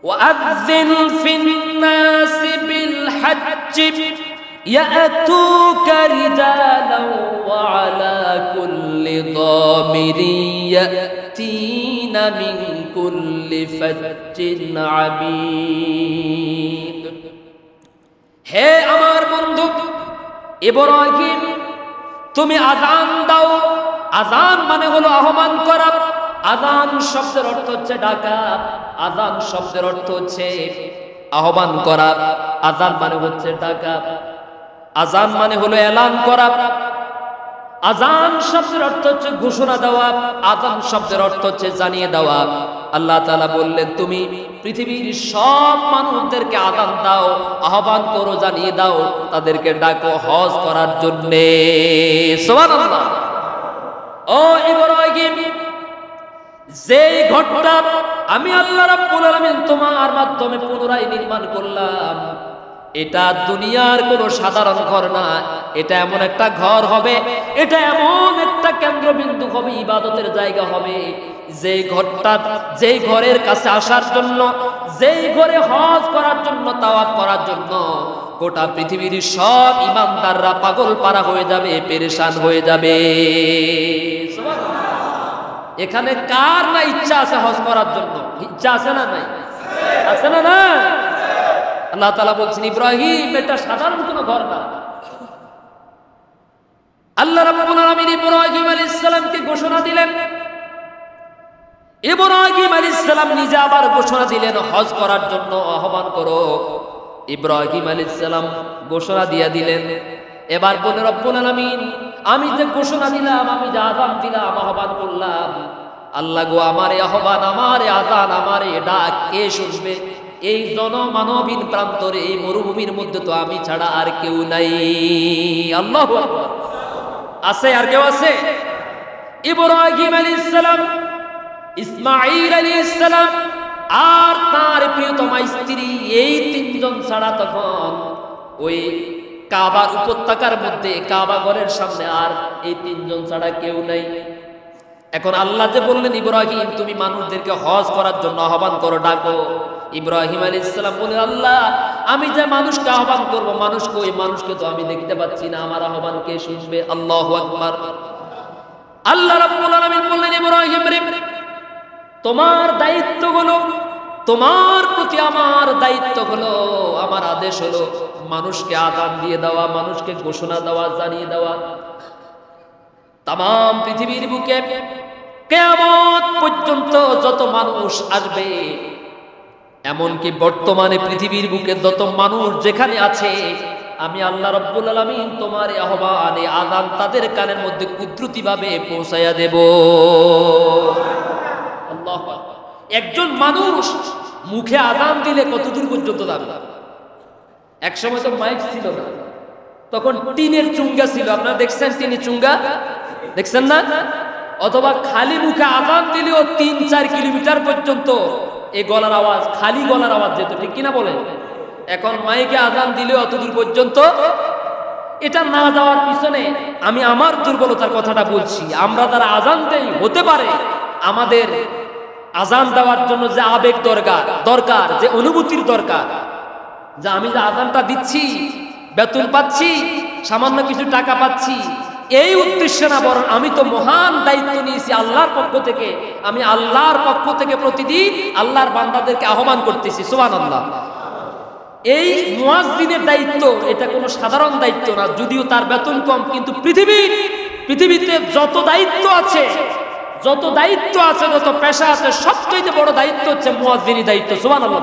وَأَذِّنْ فِي النَّاسِ بِالْحَجِّ يَأْتُوكَ رِجَالًا وَعَلَى كُلِّ ضَامِرٍ يَأْتِينَ مِنْ كُلِّ فَجٍّ عَمِيقٍ। হে আমার বন্ধু ইব্রাহিম, তুমি আযান দাও। আযান মানে হলো আহ্বান করা। আযান শব্দের অর্থ হচ্ছে ডাকা, আযান শব্দের অর্থ হচ্ছে আহ্বান করা, আযান মানে হচ্ছে ডাকা, আযান মানে হলো এলান করা, আযান শব্দের অর্থ হচ্ছে ঘোষণা দেওয়া, আযান শব্দের অর্থ হচ্ছে জানিয়ে দেওয়া। আল্লাহ তাআলা বললেন তুমি পৃথিবীর সব মানুষদেরকে আযান দাও, আহ্বান করো, জানিয়ে দাও, তাদেরকে ডাকো হজ করার জন্য। সুবহানাল্লাহ। ও ইব্রাহিম, যেই ঘরটা আমি আল্লাহ রাব্বুল আলামিন তোমার মাধ্যমে পুনরায় নির্মাণ করলাম, এটা দুনিয়ার কোনো সাধারণ ঘর না, এটা এমন একটা ঘর হবে, এটা এমন একটা কেন্দ্রবিন্দু হবে, ইবাদতের জায়গা হবে, যেই ঘরটা, যেই ঘরের কাছে আসার জন্য, যেই ঘরে হজ করার জন্য, তাওয়াফ করার জন্য গোটা পৃথিবীর সব ইমানদাররা পাগল পারা হয়ে যাবে, পেরেশান হয়ে যাবে। এখানে কার না ইচ্ছা আছে হজ করার জন্য? ইচ্ছা আছে না নাই? আছে না? না। আল্লাহ তাআলা বলছেন ইব্রাহিম এটা সাধারণ কোনো ঘর না। আল্লাহ রাব্বুল আলামিন ইব্রাহিম আলাইহিস সালামকে ঘোষণা দিলেন, ইব্রাহিম আলাইহিস সালাম নিজে আবার ঘোষণা দিলেন হজ করার জন্য আহ্বান করো। ইব্রাহিম আলাইহিস সালাম ঘোষণা দিয়ে দিলেন। এবার বলে রব্বুল আলামিন আমি যে ঘোষণা দিলাম, আমি যে আযান দিলাম, আহ্বান করলাম, আল্লাহ গো আমার এই আহ্বান, আমার এই আযান, আমার এই ডাক কে শুনবে? এই জনমানবহীন প্রান্তরে, এই মরুভূমির মধ্যে তো আমি ছাড়া আর কেউ নাই। আল্লাহু আকবার। আছে আর কেউ আছে? ইব্রাহিম আলাইহিস সালাম, ইসমাঈল আলাইহিস সালাম আর তার প্রিয়তমা স্ত্রী, এই 3 জন ছাড়া তখন ওই কাবার উপত্যকার মধ্যে, কাবা ঘরের সামনে আর এই 3 জন ছাড়া কেউ নাই। এখন আল্লাহ যে বললেন ইব্রাহিম তুমি মানুষদেরকে হজ করার জন্য আহ্বান করো, ডাকো। ইব্রাহিম আলাইহিস সালাম বলে আল্লাহ আমি যে মানুষকে আহ্বান করব, মানুষকে, ওই মানুষকে তো আমি দেখতে পাচ্ছি না, আমার আহ্বান কে শুনবে? আল্লাহু আকবার। আল্লাহ রাব্বুল আলামিন বললেন ইব্রাহিম রে, তোমার দায়িত্ব হলো, তোমার প্রতি আমার দায়িত্ব হলো, আমার আদেশ হলো মানুষকে আযান দিয়ে দেওয়া, মানুষকে ঘোষণা দেওয়া, জানিয়ে দেওয়া। তাম পৃথিবীর বুকে কিয়ামত পর্যন্ত যত মানুষ আসবে, এমনকি বর্তমানে পৃথিবীর বুকে যত মানুষ যেখানে আছে, আমি আল্লাহ রাব্বুল আলামিন তোমার আহ্বান, আযান তাদের কানের মধ্যে কুদরতিভাবে পৌঁছায়া দেব। আল্লাহু আকবার। একজন মানুষ মুখে আযান দিলে কত দূর পর্যন্ত যাবে? একসময় তো মাইক ছিল না, তখন টিনের চুঙ্গা ছিল, আপনারা দেখছেন টিনের চুঙ্গা? দেখছেন না? অথবা খালি মুখে আযান দিলেও 3-4 কিলোমিটার পর্যন্ত এই গলার আওয়াজ, খালি গলার আওয়াজ যেত, ঠিক কিনা বলেন? এখন মাইকে আযান দিলেও অত দূর পর্যন্ত। এটা না যাওয়ার পিছনে আমি আমার দুর্বলতার কথাটা বলছি। আমরা যারা আযান দেই, হতে পারে আমাদের আযান দেওয়ার জন্য যে আবেগ দরকার, যে অনুভূতির দরকার, যে আমি যে আযানটা দিচ্ছি, বেতন পাচ্ছি, সামান্য কিছু টাকা পাচ্ছি, এই উদ্দেশ্যে না, বরং আমি তো মহান দায়িত্ব নিয়েছি আল্লাহর পক্ষ থেকে, আমি আল্লাহর পক্ষ থেকে প্রতিদিন আল্লাহর বান্দাদেরকে আহ্বান করতেছি। সুবহানাল্লাহ। এই মুয়াজ্জিনের দায়িত্ব এটা কোনো সাধারণ দায়িত্ব না, যদিও তার বেতন কম, কিন্তু পৃথিবীতে যত দায়িত্ব আছে, যত পেশা আছে, সবচেয়ে বড় দায়িত্ব হচ্ছে মুয়াজ্জিনী দায়িত্ব। সুবহানাল্লাহ।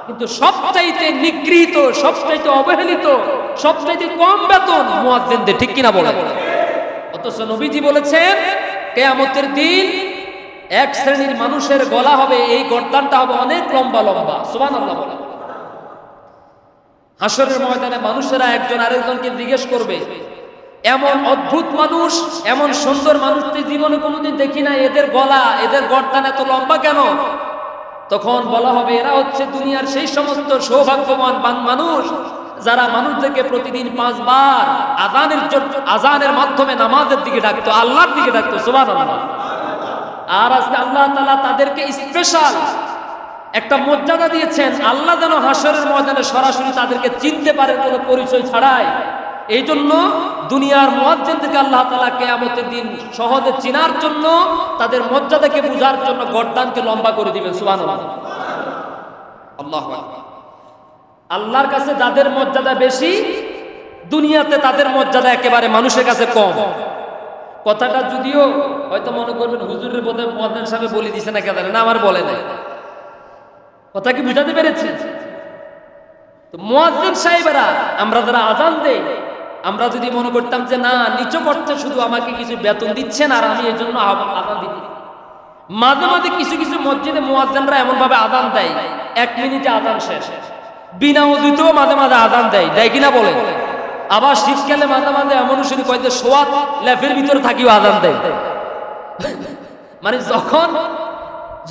কিন্তু সবচাইতে নিগৃহীত, সবচাইতে অবহেলিত, সবচাইতে কম বেতন মুয়াজ্জিনদের, ঠিক কিনা বলেন? অথচ নবীজি বলেছেন কিয়ামতের দিন এক শ্রেণীর মানুষের গলা হবে, এই গর্দানটা হবে অনেক লম্বা লম্বা। সুবহানাল্লাহ বলেন। হাসরের ময়দানে মানুষেরা একজন আরেকজনকে জিজ্ঞেস করবে, এমন অদ্ভুত মানুষ, এমন সুন্দর মানুষটি জীবনে কোনোদিন দেখি না, এদের গলা, এদের গর্দান এত লম্বা কেন? তখন বলা হবে এরা হচ্ছে দুনিয়ার সেই সমস্ত সৌভাগ্যবান মানুষ যারা মানুষদেরকে প্রতিদিন 5 বার আযানের মাধ্যমে নামাজের দিকে ডাকতো, আল্লাহর দিকে ডাকতো। সুবহানাল্লাহ। আর আজকে আল্লাহ তাআলা তাদেরকে স্পেশাল একটা মর্যাদা দিয়েছেন, আল্লাহ যেন হাসরের ময়দানে সরাসরি তাদেরকে চিনতে পারে কোনো পরিচয় ছাড়াই। এই জন্য দুনিয়ার মুয়াজ্জিনদেরকে আল্লাহ তাআলা কিয়ামতের দিন সহজে চিনার জন্য, তাদের মর্যাদাকে বুঝার জন্য গর্দানকে লম্বা করে দিবেন। সুবহানাল্লাহ। আল্লাহু আকবার। আল্লাহর কাছে যাদের মর্যাদা বেশি, দুনিয়াতে তাদের মর্যাদা একেবারে মানুষের কাছে কম। কথাটা যদিও হয়তো মনে করবেন হুজুরের বোধহয় মুয়াজ্জিন সাহেব বলে দিছে না, কেন না আমার বলে নাই। কথা কি বুঝাতে পেরেছি? তো মুয়াজ্জিন সাহেবেরা, আমরা যারা আযান দেই, আমরা যদি মনে করতাম যে না নিচু করতে শুধু আমাকে কিছু বেতন দিচ্ছেন আর আমি এই জন্য আযান দিই, মাঝে মাঝে কিছু কিছু মসজিদে মুয়াজ্জিনরা এমন ভাবে আযান দেয় 1 মিনিটে আযান শেষ, বিনা ওযুতেও মাঝে মাঝে আযান দেয় কিনা বলে। আবার শীতকালে মাঝে মাঝে এমন শুনি কয় যে সোয়াত লেফের ভিতরে থাকিও আযান দেয়। মানে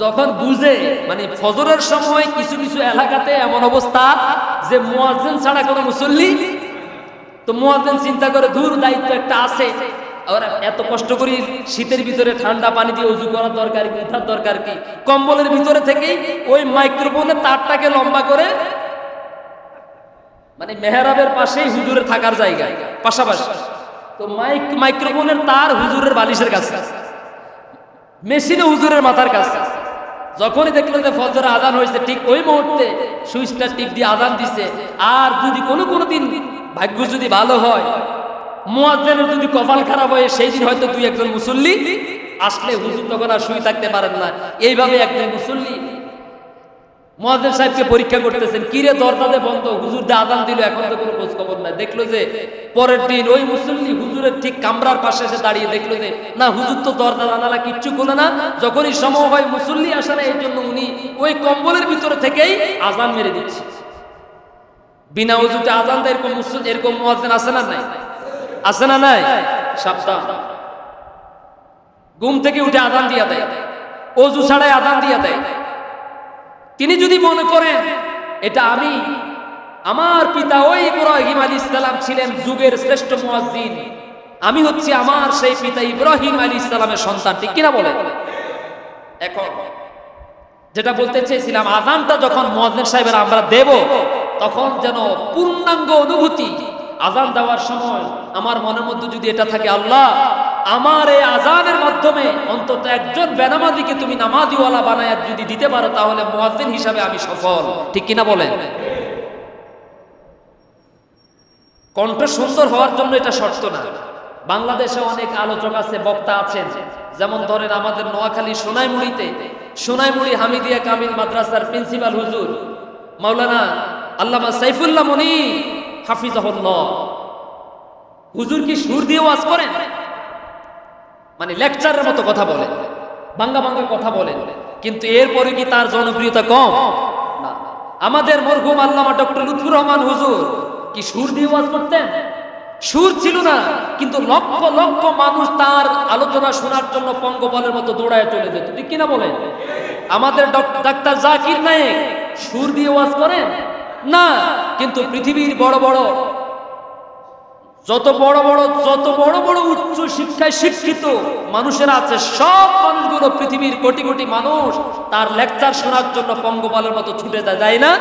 যখন বুঝে, মানে ফজরের সময় কিছু কিছু এলাকাতে এমন অবস্থা যে মুয়াজ্জিন ছাড়া কোনো মুসল্লি, তো মুয়াজ্জিন চিন্তা করে দূর দায়িত্ব একটা আছে, আর এত কষ্ট করি শীতের ভিতরে ঠান্ডা পানি দিয়ে ওযু করার দরকার কি, উঠার দরকার কি, কম্বলের ভিতরে থেকেই ওই মাইক্রোফোনের তারটাকে লম্বা করে, মানে মেহরাবের পাশেই হুজুরের থাকার জায়গায় পাশাপাশি, তো মাইক্রোফোনের তার হুজুরের বালিশের কাছে, মেশিনে হুজুরের মাথার কাছে। যখনই দেখলো যে ফজর আযান হয়েছে, ঠিক ওই মুহূর্তে সুইচটা টিপ দিয়ে আযান দিছে। আর যদি কোনো দিন ভাগ্য যদি ভালো হয়, মুয়াজ্জিনের যদি কপাল খারাপ হয়, সেই দিন হয়তো 2-1 মুসল্লি আসলে হুজুর তখন আর শুয়ে থাকতে পারেন না। এইভাবে একজন মুসল্লি মুয়াজ্জিন সাহেবকে পরীক্ষা করতেছেন, কিরে দরজাতে বন্ধ, হুজুর দে আযান দিল, এখন তো কোনো খোঁজ খবর নাই। দেখলো যে পরের দিন ওই মুসল্লি হুজুরের ঠিক কামরার পাশে এসে দাঁড়িয়ে, দেখলো যে না হুজুর তো দরজা জানালা কিচ্ছু খোলে না। যখনই সময় হয় মুসল্লি আসে না, এই জন্য উনি ওই কম্বলের ভিতরে থেকেই আযান মেরে দিচ্ছে। বিনা ওযুতে আযান দেয় এরকম মুয়াজ্জিন আছে না নাই? আছে না নাই? সাবধান। ঘুম থেকে উঠে আযান দিয়া দেয়, ওযু ছাড়াই আযান দিয়া দেয়। তিনি যদি মনে করেন এটা আমার পিতা ওই ইব্রাহিম আলাইহিস সালাম ছিলেন যুগের শ্রেষ্ঠ মুয়াজ্জিন, আমি হচ্ছে আমার সেই পিতা ইব্রাহিম আলাইহিস সালামের সন্তান, ঠিক কিনা বলেন? এখন যেটা বলতে চেয়েছিলাম, আযানটা যখন মুয়াজ্জিন সাহেবেরা আমরা দেব, তখন যেন পূর্ণাঙ্গ অনুভূতি, আযান দেওয়ার সময় আমার মনের মধ্যে যদি এটা থাকে, আল্লাহ আমার এই আযানের মাধ্যমে অন্তত একজন বেনামাজিকে তুমি নামাজিওয়ালা বানায় যদি দিতে পারো, তাহলে মুয়াজ্জিন হিসাবে আমি সফল, ঠিক কিনা বলেন? কণ্ঠ সুন্দর হওয়ার জন্য এটা শর্ত না। বাংলাদেশে অনেক আলোচক আছে, বক্তা আছেন, যেমন ধরেন আমাদের নোয়াখালী সোনাইমুড়ি হামিদিয়া কামিল মাদ্রাসার প্রিন্সিপাল হুজুর মাওলানা আল্লামা সাইফুল্লাহ মনি হাফিজাহুল্লাহ, হুজুর কি সুর দিয়ে ওয়াজ করেন? মানে লেকচারের মতো কথা বলেন, ভাঙ্গা কথা বলেন, কিন্তু এরপরে কি তার জনপ্রিয়তা কম? না। আমাদের মরহুম আল্লামা ডক্টর লুৎফুর রহমান হুজুর কি সুর দিয়ে ওয়াজ করতেন? সুর ছিল না, কিন্তু লক্ষ লক্ষ মানুষ তার আলোচনা শোনার জন্য পঙ্গপালের মতো দৌড়ায় চলে যেত, ঠিক কিনা বলেন? আমাদের ডাক্তার জাকির নায়েক সুর দিয়ে ওয়াজ করেন না, কিন্তু পৃথিবীর যত বড় বড় উচ্চ শিক্ষায় শিক্ষিত মানুষেরা আছে, সব মানুষগুলো, পৃথিবীর কোটি কোটি মানুষ তার লেকচার শোনার জন্য পঙ্গপালের মতো ছুটে যায় না?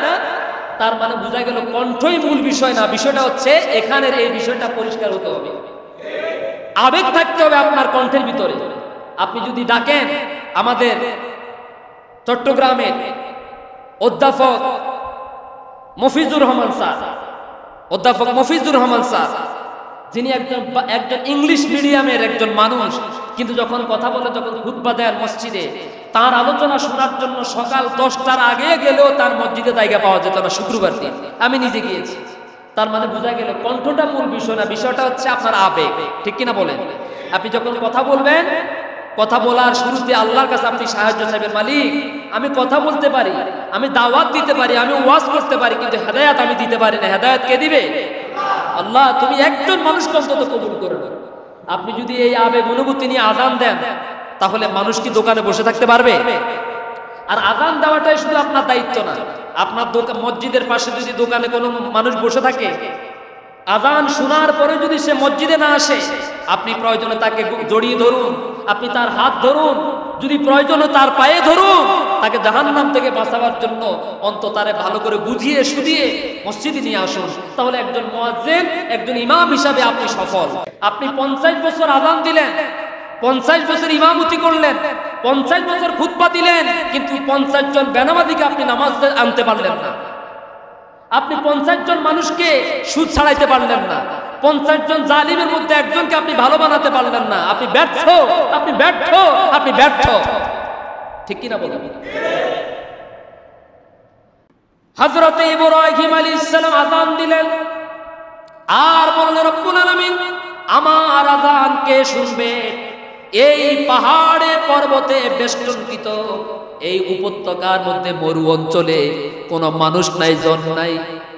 তার মানে বোঝা গেল কণ্ঠই মূল বিষয় না, বিষয়টা হচ্ছে এখানের এই বিষয়টা পরিষ্কার হতে হবে, আবেগ থাকতে হবে আপনার কণ্ঠের ভিতরে। আপনি যদি ডাকেন আমাদের চট্টগ্রামের অধ্যাপক মফিজুর রহমান স্যার, যিনি একজন ইংলিশ মিডিয়ামের একজন মানুষ, কিন্তু যখন কথা বলে, যখন খুতবা দেন মসজিদে, তার আলোচনা শোনার জন্য সকাল 10টার আগে গেলেও তার মসজিদে জায়গা পাওয়া যেত না শুক্রবার দিন। আমি নিজে গিয়েছি। তার মানে বোঝা গেল কণ্ঠটা মূল বিষয় না, বিষয়টা হচ্ছে আপনার আবেগ, ঠিক কিনা বলেন? আপনি যখন কথা বলবেন, কথা বলার শুরুতে আল্লাহর কাছে আপনি সাহায্য চাইবেন, মালিক আমি কথা বলতে পারি, আমি দাওয়াত দিতে পারি, আমি ওয়াজ করতে পারি, কিন্তু হেদায়েত আমি দিতে পারি না। হেদায়েত কে দিবে? আল্লাহ, তুমি একজন মানুষকে অন্তত কবুল করে নাও। আপনি যদি এই আবেগ অনুভূতি নিয়ে আযান দেন, তাহলে মানুষ কি দোকানে বসে থাকতে পারবে? আর আযান দেওয়াটাই শুধু আপনার দায়িত্ব না, আপনার মসজিদের পাশে যদি দোকানে কোনো মানুষ বসে থাকে, আযান শোনার পরে যদি সে মসজিদে না আসে, আপনি প্রয়োজনে তাকে জড়িয়ে ধরুন, আপনি তার হাত ধরুন, যদি প্রয়োজনে তার পায়ে ধরুন, তাকে জাহান্নাম থেকে বাঁচাবার জন্য অন্তত তারে ভালো করে বুঝিয়ে শুধিয়ে মসজিদে নিয়ে আসুন। তাহলে একজন মুয়াজ্জিন, একজন ইমাম হিসাবে আপনি সফল। আপনি 50 বছর আযান দিলেন, 50 বছর ইমামতি করলেন, 50 বছর খুতবা দিলেন, কিন্তু 50 জন বেনামাজিকে আপনি নামাজ আনতে পারলেন না। আপনি 50 জন মানুষকে সুদ ছাড়াইতে পারলেন না, 50 জন জালিমের মধ্যে একজনকে আপনি ভালো বানাতে পারলেন না। আপনি ব্যর্থ, আপনি ব্যর্থ, আপনি ব্যর্থ, ঠিক কিনা বলেন? হযরতে ইব্রাহিম আলাইহিস সালাম আযান দিলেন আর বললেন, রব্বুল আলামিন আমার আযান কে শুনবে? এই পাহাড়ে পর্বতে বেষ্টনকৃত এই উপত্যকার মধ্যে মরু অঞ্চলে কোন মানুষ নাই, জন নাই,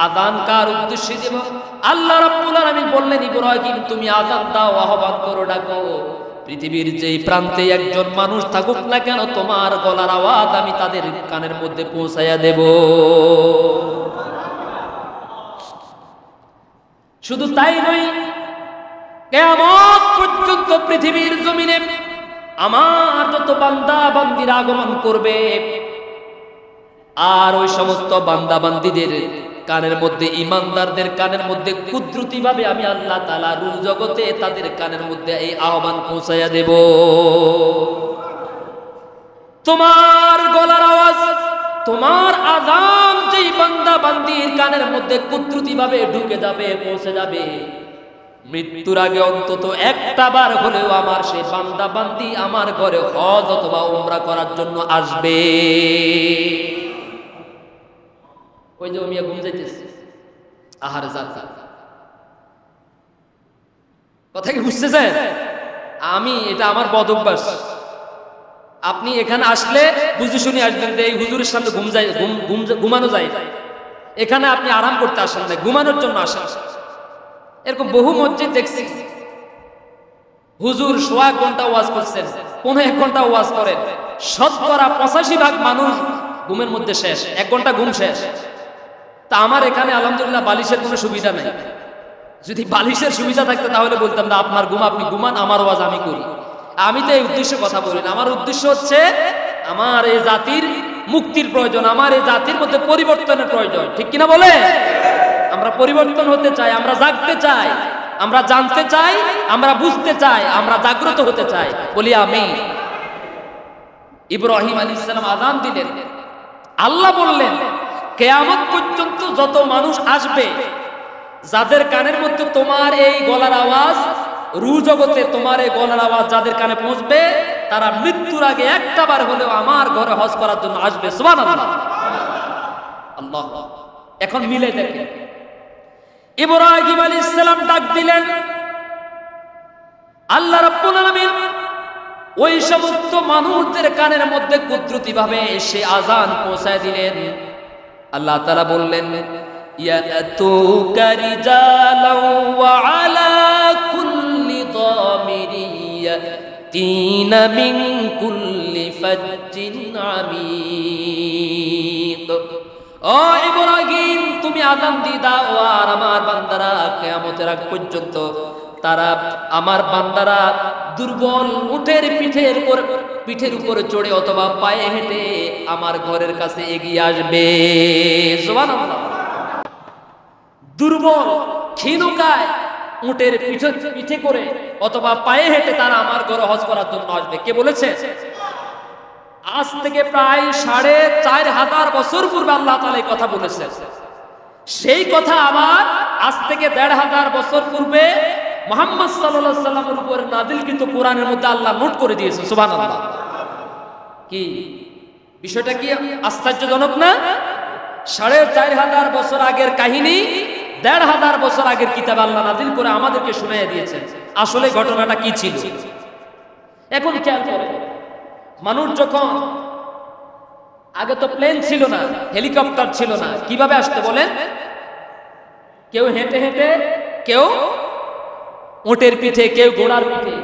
আযান কার উদ্দেশ্যে দেব? আল্লাহ রাব্বুল আলামিন বললেন, ইব্রাহিম তুমি আযান দাও, আহ্বান করো, ডাকো। পৃথিবীর যেই প্রান্তে একজন মানুষ থাকুক না কেন, তোমার গলার আওয়াজ আমি তাদের কানের মধ্যে পৌঁছাইয়া দেব। শুধু তাই নয়, কিয়ামত পর্যন্ত পৃথিবীর জমিনে আমার যত বান্দা বান্দীরা আগমন করবে, আর ওই সমস্ত বান্দা বান্দীদের কানের মধ্যে, ইমানদারদের কানের মধ্যে কুদরতি ভাবে আমি আল্লাহ তাআলা রূহ জগতে তাদের কানের মধ্যে এই আহ্বান পৌঁছাইয়া দেব, তোমার গলার আওয়াজ, তোমার আযান যেই বান্দা বান্দীর কানের মধ্যে কুদরতি ভাবে ঢুকে যাবে, পৌঁছে যাবে, মৃত্যুর আগে অন্তত একটা বার হলেও আমার সেই বান্দা বান্দী আমার ঘরে হজ অথবা উমরা করার জন্য আসবে। ওই যে মিয়া ঘুম যাইতেছে, আহারে যাতা কথা কি বুঝতেছেন? আমি এটা আমার বদ অভ্যাস। আপনি এখানে আসলে বুঝে শুনে আসবেন যে এই হুজুরের সামনে ঘুমানো যায়, এখানে আপনি আরাম করতে আসেন না, ঘুমানোর জন্য আসেন। এরকম বহু মসজিদ দেখছি, হুজুর 1 ঘন্টা ওয়াজ করছেন, 1.5 ঘন্টা ওয়াজ করেন, শতকরা 85% মানুষ ঘুমের মধ্যে শেষ, 1 ঘন্টা ঘুম শেষ। তা আমার এখানে আলহামদুলিল্লাহ বালিশের কোনো সুবিধা নেই। যদি বালিশের সুবিধা থাকতো তাহলে বলতাম না, আপনার ঘুম আপনি ঘুমান, আমার ওয়াজ আমি করি। আমি তো এই উদ্দেশ্যে কথা বলি না। আমার উদ্দেশ্য হচ্ছে আমার এই জাতির মুক্তির প্রয়োজন, আমার এই জাতির মধ্যে পরিবর্তনের প্রয়োজন, ঠিক কিনা বলে? আমরা পরিবর্তন হতে চাই, আমরা জাগতে চাই, আমরা জানতে চাই, আমরা বুঝতে চাই, আমরা জাগ্রত হতে চাই, বলি আমি। ইব্রাহিম আলাইহিস সালাম আযান দিলেন, আল্লাহ বললেন কিয়ামত পর্যন্ত যত মানুষ আসবে, যাদের কানের মধ্যে তোমার এই গলার আওয়াজ, রূহ জগতে তোমার এই গলার আওয়াজ যাদের কানে পৌঁছবে, তারা মৃত্যুর আগে একটা বার হলেও আমার ঘরে হজ করার জন্য আসবে। সুবহানাল্লাহ, আল্লাহ। এখন মিলে দেখেন, ইব্রাহিম আলাইহিস সালাম ডাক দিলেন, আল্লাহ রাব্বুল আলামিন ওই সমস্ত মানুষদের কানের মধ্যে কুদরতি ভাবে এসে আযান পৌঁছায় দিলেন। আল্লাহ তাআলা বললেন, ইয়াতুকা রিজালাও ওয়া আলা কুল্লি দামিরিন ইয়াতিনা মিন কুল্লি ফাজ্জিন আমিক। ও ইব্রাহিম, তুমি আযান দিয়ে দাও, আর আমার বান্দারা কিয়ামতের আগ পর্যন্ত তারা, আমার বান্দারা দুর্বল উটের পিঠের উপরে চড়ে অথবা পায়ে হেঁটে আমার ঘরের কাছে এগিয়ে আসবে। সুবহানাল্লাহ। দুর্বল ক্ষীণকায় উটের পিঠে করে অথবা পায়ে হেঁটে তারা আমার ঘরে হজ করার জন্য আসবে। কে বলেছে? আজ থেকে প্রায় 4500 বছর পূর্বে আল্লাহ তাআলা এই কথা বলেছেন। সেই কথা আবার আজ থেকে 1500 বছর পূর্বে মুহাম্মদ সাল্লাল্লাহু আলাইহি ওয়াসাল্লামের উপর নাযিলকৃত কোরআনের মধ্যে আল্লাহ নোট করে দিয়েছেন। সুবহানাল্লাহ। কি বিষয়টা কি আশ্চর্যজনক না? 4500 বছর আগের কাহিনী 1500 বছর আগের কিতাব আল্লাহ নাযিল করে আমাদেরকে শুনাইয়া দিয়েছেন। আসলে ঘটনাটা কি ছিল এখন খেয়াল করে। মানুষ যখন আগে তো প্লেন ছিল না, হেলিকপ্টার ছিল না, কিভাবে আসতে বলেন? কেউ হেঁটে হেঁটে, কেউ উটের পিঠে, কেউ ঘোড়ার পিঠে।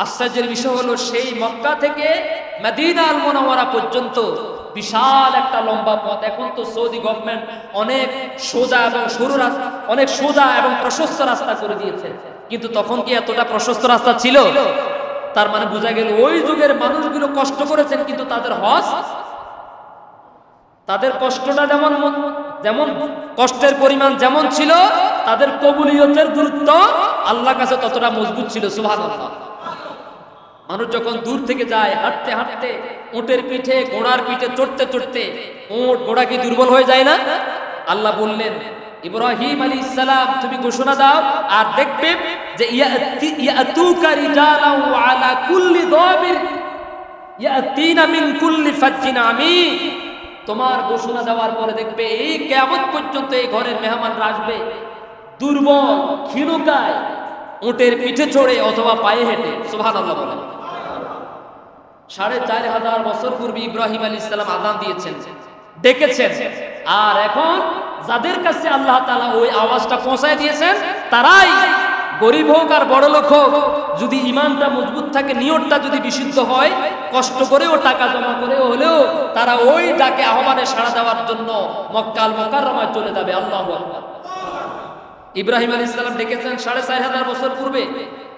আশ্চর্যের বিষয় হলো সেই মক্কা থেকে মদিনা আল মুনাওয়ারা পর্যন্ত বিশাল একটা লম্বা পথ। এখন তো সৌদি গভর্নমেন্ট অনেক সোজা এবং সরু রাস্তা, অনেক সোজা এবং প্রশস্ত রাস্তা করে দিয়েছে, কিন্তু তখন কি এতটা প্রশস্ত রাস্তা ছিল? তার মানে বোঝা গেল ওই যুগের মানুষগুলো কষ্ট করেছেন, কিন্তু তাদের হজ, তাদের কষ্টটা যেমন কষ্টের পরিমাণ যেমন ছিল, তাদের কবুলিয়তের গুরুত্ব আল্লাহর কাছে ততটা মজবুত ছিল। সুবহানাল্লাহ। মানুষ যখন দূর থেকে যায় হাঁটতে হাঁটতে, উটের পিঠে ঘোড়ার পিঠে চড়তে চড়তে, উট ঘোড়া কি দুর্বল হয়ে যায় না? আল্লাহ বললেন, ইব্রাহিম আলাইহিস সালাম তুমি ঘোষণা দাও, আর দেখবে যে ইয়াতুকা রিজালান ওয়া আলা কুল্লি দাবির ইয়াতিনা মিন কুল্লি ফাজ্জিন আমিক। তোমার ঘোষণা দেওয়ার পরে দেখবে এই কিয়ামত পর্যন্ত এই ঘরের মেহমানরা আসবে দুর্বল, ক্ষীণকায়, উটের পিঠে চড়ে অথবা পায়ে হেঁটে। সুবহানাল্লাহ বলেন। 4500 বছর পূর্বে ইব্রাহিম আলাইহিস সালাম আযান দিয়েছেন, ডেকেছেন, আর এখন যাদের কাছে আল্লাহ তাআলা ওই আওয়াজটা পৌঁছায় দিয়েছেন, তারাই গরিব হোক আর বড় লোক হোক, যদি ঈমানটা মজবুত থাকে, নিয়তটা যদি বিশুদ্ধ হয়, কষ্ট করেও টাকা জমা করেও হলেও তারা ওই ডাকে আহ্বানে সাড়া দেওয়ার জন্য মক্কা আল মুকাররমায় চলে যাবে। আল্লাহু আকবার। ইব্রাহিম আলাইহিস সালাম ডেকেছেন 4500 বছর পূর্বে,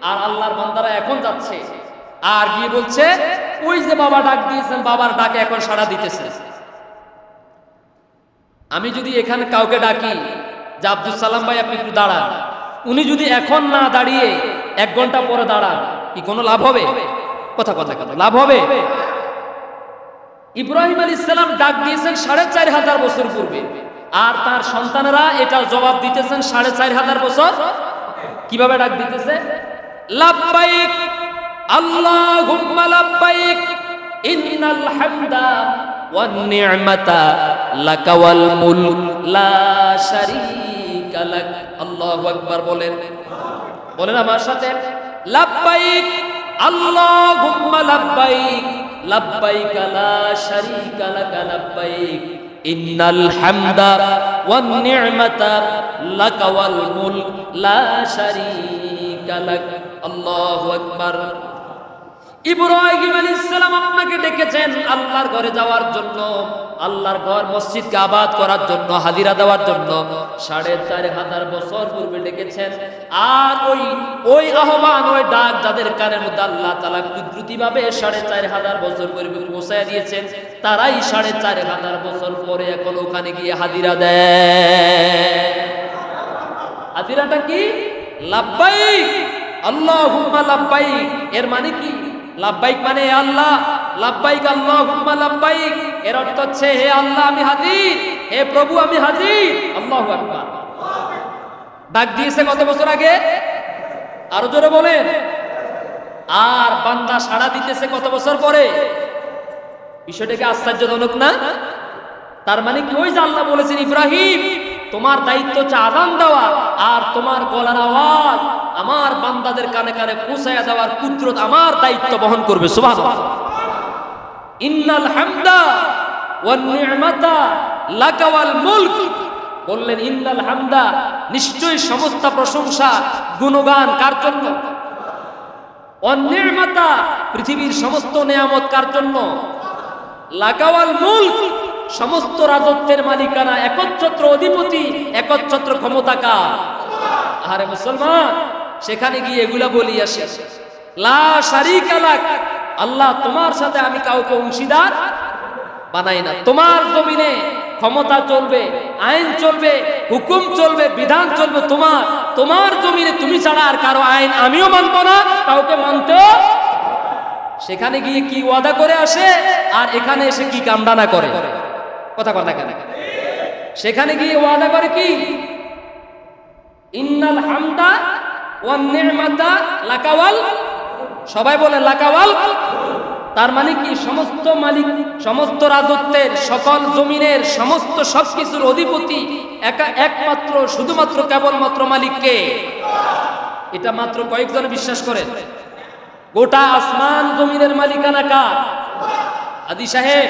আর আল্লাহর বান্দারা এখন যাচ্ছে আর গিয়ে বলছে ওই যে বাবা ডাক দিয়েছেন, বাবার ডাকে এখন সাড়া দিতেছে। আমি যদি এখানে কাউকে ডাকি যে আব্দুল সালাম ভাই আপনি একটু দাঁড়ান, উনি যদি এখন না দাঁড়িয়ে 1 ঘন্টা পরে দাঁড়ান, কি কোনো লাভ হবে? কথা লাভ হবে? ইব্রাহিম আলাইহিস সালাম ডাক দিয়েছেন 4500 বছর পূর্বে, আর তার সন্তানেরা এটা জবাব দিতেছেন 4500 বছর। কিভাবে ডাক দিতেছে? লাব্বাইক আল্লাহুম্মা লাব্বাইক ইন্নাল হামদা ওয়ান নি'মাতা লাকা ওয়াল মুলক লা শারীকা লাক। আল্লাহু আকবার বলেন, বলেন আমার সাথে, লাব্বাইক আল্লাহুম্মা লাব্বাইক লাব্বাইক লা শারীকা লাকা লাব্বাইক ইন্নাল হামদা ওয়ান নি'মাতা লাকা ওয়াল মুলক লা শারীকা লাক। আল্লাহু আকবার। ইব্রাহিম আলাইহিস সালাম আপনাকে ডেকেছেন আল্লাহর ঘরে যাওয়ার জন্য, আল্লাহর ঘর মসজিদকে আবাদ করার জন্য, হাজিরা দেওয়ার জন্য 4500 বছর পূর্বে ডেকেছেন। আর ওই আহ্বান, ওই ডাক যাদের কানের মধ্যে আল্লাহ তাআলা কুদরতিভাবে 4500 বছর পূর্বে পৌঁছায় দিয়েছেন, তারাই 4500 বছর পরে এখন ওখানে গিয়ে হাজিরা দেয়। হাজিরাটা কি? লাব্বাইক আল্লাহুম্মা লাব্বাইক। এর মানে কি? লাব্বাইক মানে হে আল্লাহ, লাব্বাইক আল্লাহুম্মা লাব্বাইক, এর অর্থ হচ্ছে হে আল্লাহ আমি হাজির, হে প্রভু আমি হাজির। আল্লাহু আকবার। ডাক দিয়েছে কত বছর আগে? আরো জোরে বলেন। আর বান্দা সাড়া দিতেছে কত বছর পরে? বিষয়টা কি আশ্চর্যজনক না? তার মানে কি ওই যে আল্লাহ বলেছেন ইব্রাহিম তোমার দায়িত্ব হচ্ছে আযান দেওয়া, আর তোমার গলার আওয়াজ আমার বান্দাদের কানে কানে পৌঁছায়া দেওয়ার কুদরত আমার দায়িত্ব বহন করবে। সুবহানাল্লাহ। ইন্নাল হামদা ওয়ান নি'মাতা লাকা ওয়াল মুলক। বললেন ইন্নাল হামদা, নিশ্চয়ই সমস্ত প্রশংসা গুণগান কার জন্য? ওয়ান নি'মাতা, পৃথিবীর সমস্ত নিয়ামত কার জন্য? লাকা ওয়াল মুলক, সমস্ত রাজত্বের মালিকানা, একচ্ছত্র অধিপতি, একচ্ছত্র ক্ষমতা কার? আরে মুসলমান, সেখানে গিয়ে এগুলা বলি আসে, লা শারীকা লাক, আল্লাহ তোমার সাথে আমি কাউকে অংশীদার বানাই না। তোমার জমিনে ক্ষমতা চলবে, আইন চলবে, হুকুম চলবে, বিধান চলবে তোমার জমিনে, তুমি ছাড়া আর কারো আইন আমিও মানবো না, কাউকে মানতেও। সেখানে গিয়ে কি ওয়াদা করে আসে, আর এখানে এসে কি কামড়ানা করে? কথা কেন? সেখানে গিয়ে ওয়াদা করে কি? ইন্নাল হামদা ওয়ান নি'মাতা লাকা ওয়াল, সবাই বলেন লাকা ওয়াল। তার মানে কি সমস্ত মালিক, সমস্ত রাজত্বের, সকল জমিনের, সমস্ত সবকিছুর অধিপতি একমাত্র শুধুমাত্র কেবলমাত্র মালিককে। এটা মাত্র কয়েকজন বিশ্বাস করেন। গোটা আসমান জমিনের মালিকানা কার? হাজী সাহেব,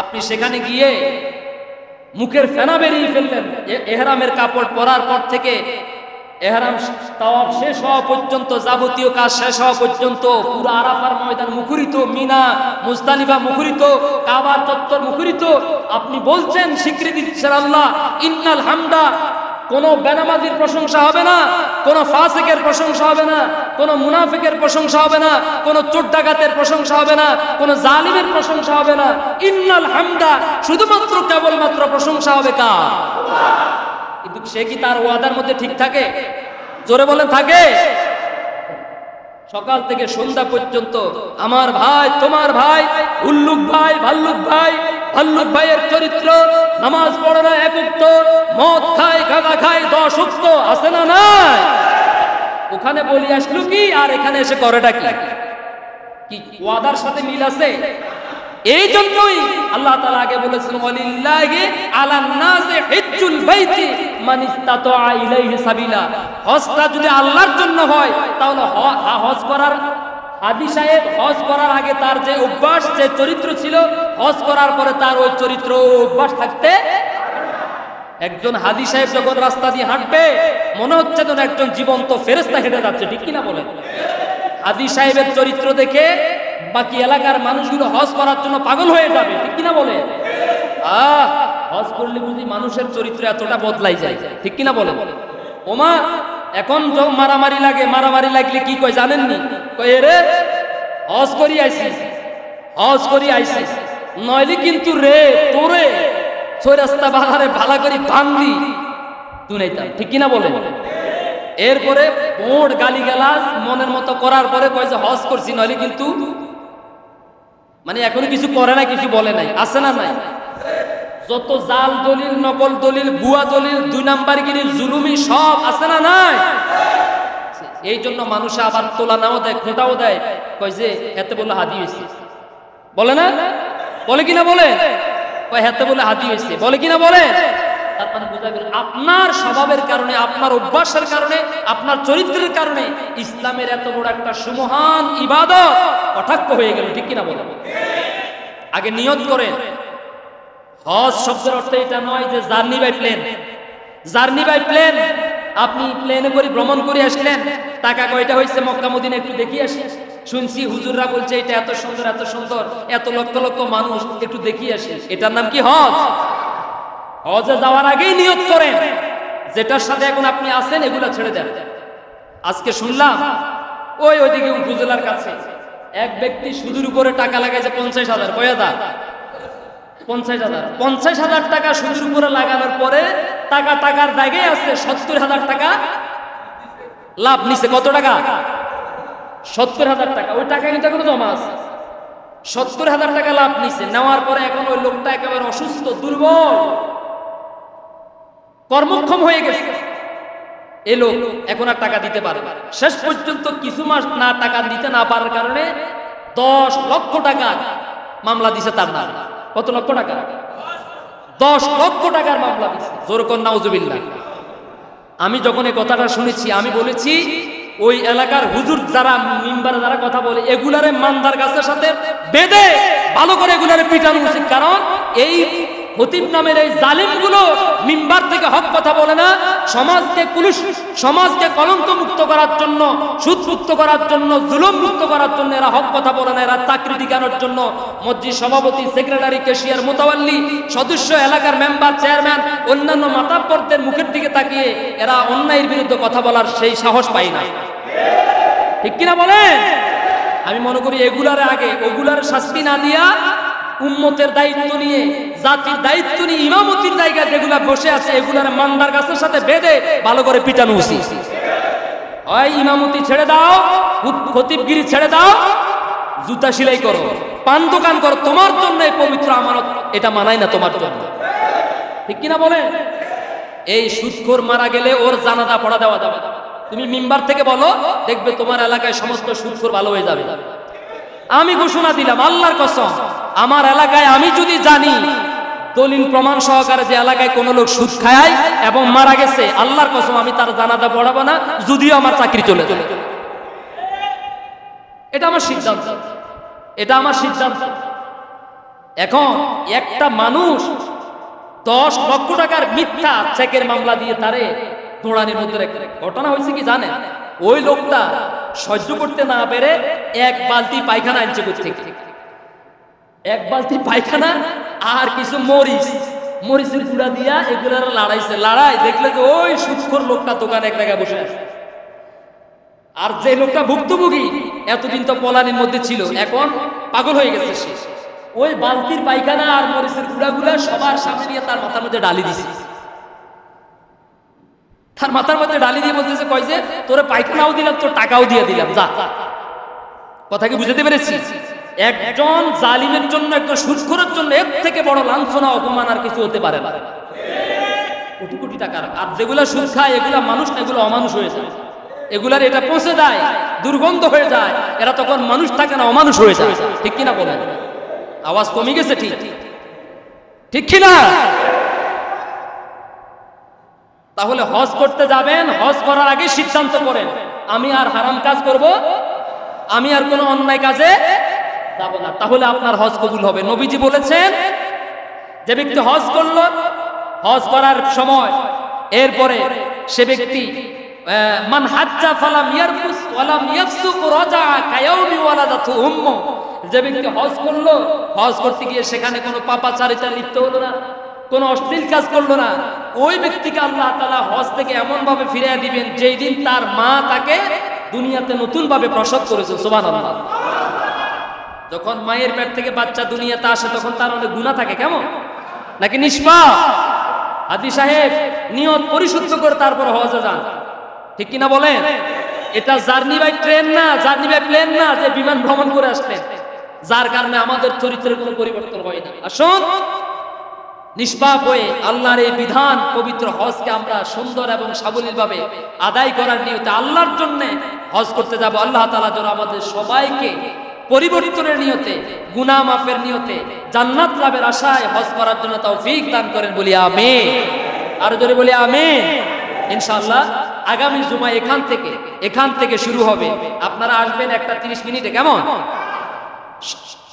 আপনি সেখানে গিয়ে মুখের ফেনা বেরিয়ে ফেললেন। এহরামের কাপড় পরার পর থেকে এহরাম তাওয়াফ শেষ হওয়া পর্যন্ত, যাবতীয় কাজ শেষ হওয়া পর্যন্ত পুরো আরাফার ময়দান মুখরিত, মিনা মুজদালিফা মুখরিত, কাবা চত্বর মুখরিত। আপনি বলছেন, স্বীকৃতি দিচ্ছেন আল্লাহ ইন্নাল হামদা। কোন বেনামাজির প্রশংসা হবে না, কোন ফাসিকের প্রশংসা হবে না, কোন মুনাফিকের প্রশংসা হবে না, কোন চোর ডাকাতের প্রশংসা হবে না, কোন জালিমের প্রশংসা হবে না। ইন্নাল হামদা, শুধুমাত্র কেবলমাত্র প্রশংসা হবে কার? কিন্তু সে কি তার ওয়াদার মধ্যে ঠিক থাকে? জোরে বলেন থাকে? সকাল থেকে সন্ধ্যা পর্যন্ত আমার ভাই, তোমার ভাই, উল্লুক ভাই, ভাল্লুক ভাই, ভাল্লুক ভাইয়ের চরিত্র, নামাজ পড়ে না এক ওয়াক্ত, মদ খায়, গাঁজা খায় 10 ওয়াক্ত, আছে না নাই? ওখানে বলি আসলো কি, আর এখানে এসে করেটা কি? ওয়াদার সাথে মিল আছে? এই জন্যই আল্লাহ তাআলা আগে বলেছেন, ওয়ালিল্লাহি আলান নাসি হিজ্জুল বাইতি মান ইসতাতা ইলাইহি সাবিলা। হজটা যদি আল্লাহর জন্য হয় তাহলে হজ করার, হাজী সাহেব হজ করার আগে তার যে অভ্যাস, যে চরিত্র ছিল, হজ করার পরে তার ওই চরিত্র অভ্যাস থাকতে। একজন হাজী সাহেব যখন রাস্তা দিয়ে হাঁটবে মনে হচ্ছে যেন একজন জীবন্ত ফেরেশতা হেঁটে যাচ্ছে, ঠিক কিনা বলেন? হাজী সাহেবের চরিত্র দেখে বাকি এলাকার মানুষগুলো হজ করার জন্য পাগল হয়ে যাবে, ঠিক কিনা বলে? হজ করলে বুঝি মানুষের চরিত্র এতটা বদলাই যায়, ঠিক কিনা বলে? ওমা এখন মারামারি লাগে, মারামারি লাগলে কি কয় জানেননি? কয় রে হজ করি আইছিস, হজ করি আইছিস, নইলে কিন্তু রে তোরে ছয় রাস্তা বাহারে ভালা করি ভাঙলি তুই নাইতাম, ঠিক কিনা বলে? এরপরে বোর্ড গালিগালাজ মনের মতো করার পরে কয় যে হজ করছি, নইলে কিন্তু, মানে এখনো কিছু করে না, কিছু বলে নাই, আছে না নাই? যত জাল দলিল, নকল দলিল, ভুয়া দলিল, 2 নাম্বারগিরি, জুলুমি সব আছে না নাই? এই জন্য মানুষ আবার তোলা নাও দেয়, খোঁটাও দেয়, কয় যে এতে বলে হাদি হয়েছে, বলে না? বলে কিনা বলে? কয় হাতে বলে হাদি হয়েছে, বলে কিনা বলে? তার মানে বোঝা গেল আপনার স্বভাবের কারণে, আপনার অভ্যাসের কারণে, আপনার চরিত্রের কারণে ইসলামের এত বড় একটা সুমহান ইবাদত কটাক্ষ হয়ে গেল, ঠিক কিনা বলে? আগে নিয়ত করেন। হজ শব্দের অর্থ এটা নয় যে journey by plane. Journey by plane, আপনি প্লেনে করে ভ্রমণ করে আসলেন, টাকা কয়টা হয়েছে মক্কা মদিনা একটু দেখিয়ে আসি, শুনছি হুজুররা বলছে এটা এত সুন্দর, এত সুন্দর, এত লক্ষ লক্ষ মানুষ, একটু দেখিয়ে আসি, এটার নাম কি হজ? হজে যাওয়ার আগেই নিয়ত করেন যেটার সাথে এখন আপনি আছেন এগুলা ছেড়ে দেন। আজকে শুনলাম ওইদিকে উপজেলার কাছে এক ব্যক্তি সুদের উপরে টাকা লাগাইছে 50,000, কয়দা 50,000, 50,000 টাকা সুদের উপরে লাগানোর পরে টাকার জায়গায় আছে 70,000 টাকা লাভ নিছে। কত টাকা? 70,000 টাকা। ওই টাকা কিন্তু এখনো জমা আছে। 70,000 টাকা লাভ নিছে। নেওয়ার পরে এখন ওই লোকটা একেবারে অসুস্থ, দুর্বল, কর্মক্ষম হয়ে গেছে। এই লোক এখন আর টাকা দিতে পারে না। শেষ পর্যন্ত কিছু মাস না টাকা দিতে না পারার কারণে 10 লক্ষ টাকা মামলা দিছে তার নাম। কত লক্ষ টাকা? 10 লক্ষ টাকার মামলা দিছে। জোর কর নাউজুবিল্লাহ। আমি যখন এই কথাটা শুনেছি আমি বলেছি ওই এলাকার হুজুর যারা মিম্বারে যারা কথা বলে এগুলারে মান্দার গাছের সাথে বেঁধে ভালো করে এগুলারে পিটানো উচিত। কারণ এই খতিব নামের এই জালিমগুলো মিম্বার থেকে হক কথা বলে না, সমাজকে কলঙ্ক মুক্ত করার জন্য, সুদ মুক্ত করার জন্য, জুলুম মুক্ত করার জন্য এরা হক কথা বলে না। এরা চাকরি টিকানোর জন্য মসজিদ সভাপতি, সেক্রেটারি, ক্যাশিয়ার, মোতাওয়াল্লি, সদস্য, এলাকার মেম্বার, চেয়ারম্যান, অন্যান্য মাতাব্বরদের মুখের দিকে তাকিয়ে এরা অন্যায়ের বিরুদ্ধে কথা বলার সেই সাহস পায় না। ঠিক কিনা বলেন? আমি মনে করি এগুলার আগে ওগুলার শাস্তি না দিয়া উম্মতের দায়িত্ব নিয়ে, জাতির দায়িত্ব নিয়ে ইমামতির জায়গায় যেগুলা বসে আছে এগুলার মান্দার গাছের সাথে বেঁধে ভালো করে পিটানো উচিত। হয় ইমামতি ছেড়ে দাও, খতিবগিরি ছেড়ে দাও, জুতা সেলাই করো, পান দোকান করো, তোমার জন্য এই পবিত্র আমানত এটা মানায় না তোমার জন্য। ঠিক কিনা বলেন? এই সুদখোর মারা গেলে ওর জানাজা পড়া দেওয়া যাবে। তুমি মিম্বার থেকে বলো, দেখবে তোমার এলাকায় সমস্ত সুদখোর ভালো হয়ে যাবে। আমি ঘোষণা দিলাম আল্লাহর কসম, আমার এলাকায় আমি যদি জানি দলিল প্রমাণ সহকারে যে এলাকায় কোন লোক সুদ খায় এবং মারা গেছে, আল্লাহর কসম আমি তার জানাজা পড়াবো না, যদিও আমার চাকরি চলে যায়। এটা আমার সিদ্ধান্ত, এটা আমার সিদ্ধান্ত। এখন একটা মানুষ 10 লক্ষ টাকার মিথ্যা চেকের মামলা দিয়ে তারে দৌড়ানির মধ্যে রেখে, ঘটনা হয়েছে কি জানেন? ওই লোকটা সহ্য করতে না পেরে এক বালতি পায়খানা আনছে থেকে, এক বালতি পায়খানা আর কিছু মরিচের গুঁড়া দিয়া এগুলার লড়াইছে। লড়াই দেখলে যে ওই সুৎখোর লোকটা দোকানে এক জায়গায় বসে আছে, আর যে লোকটা ভুক্তভোগী এতদিন তো পলানির মধ্যে ছিল, এখন পাগল হয়ে গেছে সে। ওই বালতির পায়খানা আর মরিচের গুঁড়াগুলা সবার সামনে নিয়ে তার মাথার মধ্যে ডালি দিছে। তার মাথার মধ্যে ডালি দিয়ে বলতেছে, কয় যে তোরে পায়খানাও দিলাম, তোর টাকাও দিয়ে দিলাম, যা। কথা কি বুঝতে পেরেছি? একজন জালিমের জন্য, একজন সুদখোরের জন্য এর থেকে বড় লাঞ্ছনা অপমান আর কিছু হতে পারে না। কোটি কোটি টাকার, আর যেগুলা সুদ খায় এগুলা মানুষ না, এগুলো অমানুষ হয়ে যায়। এগুলার এটা পৌঁছে যায়, দুর্গন্ধ হয়ে যায়, এরা তখন মানুষ থাকে না, অমানুষ হয়ে যায়। ঠিক কিনা বলেন? আওয়াজ কমে গেছে? ঠিক ঠিক কিনা? তাহলে হজ করতে যাবেন, হজ করার আগে সিদ্ধান্ত করেন আমি আর হারাম কাজ করব, আমি আর কোনো অন্যায় কাজে যাব না, তাহলে আপনার হজ কবুল হবে। নবীজি বলেছেন, যে ব্যক্তি হজ করলো, হজ করার সময় এরপরে সে ব্যক্তি মান হাজ্জা ফালাম ইয়ারফুস ওয়ালাম ইয়াফসুক রাজা কায়াউমি ওয়ালাদাতু উম্মু, যে ব্যক্তি হজ করলো, হজ করতে গিয়ে সেখানে কোনো পাপাচারিতা লিপ্ত হলো না, কোন অশ্লীল কাজ করলো না, ওই ব্যক্তিকে আল্লাহ তাআলা হজ থেকে এমন ভাবে ফিরিয়ে দিবেন যেই দিন তার মা তাকে দুনিয়াতে নতুন ভাবে প্রসব করেছে। সুবহানাল্লাহ। যখন মায়ের পেট থেকে বাচ্চা দুনিয়াতে আসে তখন তার অনেক গুনাহ থাকে, কেমন নাকি নিষ্পাপ? হাজী সাহেব নিয়ত পরিশুদ্ধ করে তারপর হজে যান, ঠিক কিনা বলেন? এটা জার্নি বাই ট্রেন না, জার্নি বাই প্লেন না যে বিমান ভ্রমণ করে আসলেন, যার কারণে আমাদের চরিত্রের কোনো পরিবর্তন হয় না। আসুন নিষ্পাপ হয়ে আল্লাহর এই বিধান পবিত্র হজকে আমরা সুন্দর এবং সাবলীলভাবে আদায় করার নিয়তে আল্লাহর জন্য হজ করতে যাব। আল্লাহ তাআলা যেন আমাদের সবাইকে পরিবর্তনের নিয়তে, গুনাহ মাফের নিয়তে, জান্নাত লাভের আশায় হজ করার জন্য তৌফিক দান করেন, বলি আমিন। আর জোরে বলি আমিন। ইনশাআল্লাহ আগামী জুমা এখান থেকে শুরু হবে। আপনারা আসবেন 1:30 মিনিটে, কেমন?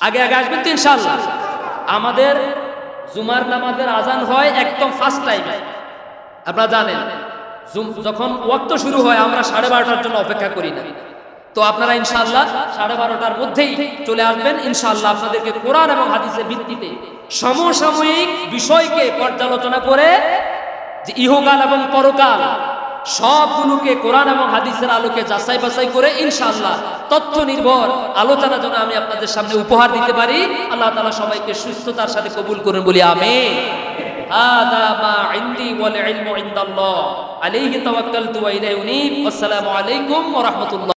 আগে আসবেন তো ইনশাআল্লাহ। আমাদের জুমার নামাজের আজান হয় একদম ফার্স্ট টাইমে, আপনারা জানেন। যখন ওয়াক্ত শুরু হয় আমরা 12:30টার জন্য অপেক্ষা করি না, তো আপনারা ইনশাআল্লাহ 12:30টার মধ্যেই চলে আসবেন। ইনশাআল্লাহ আপনাদেরকে কোরআন এবং হাদিসের ভিত্তিতে সমসাময়িক বিষয়কে পর্যালোচনা করে, যে ইহকাল এবং পরকাল সবগুলোকে কোরআন এবং হাদিসের আলোকে যাচাই বাছাই করে ইনশাআল্লাহ তথ্য নির্ভর আলোচনা যেন আমি আপনাদের সামনে উপহার দিতে পারি। আল্লাহ তাআলা সবাইকে সুস্থতার সাথে কবুল করুন, বলি আমিন। হাদা মা ইনদি ওয়াল ইলমু ইনদাল্লাহ আলাইহি তাওয়াক্কালতু ওয়া ইলাইহি উনীব। আসসালামু আলাইকুম ওয়া রাহমাতুল্লাহ।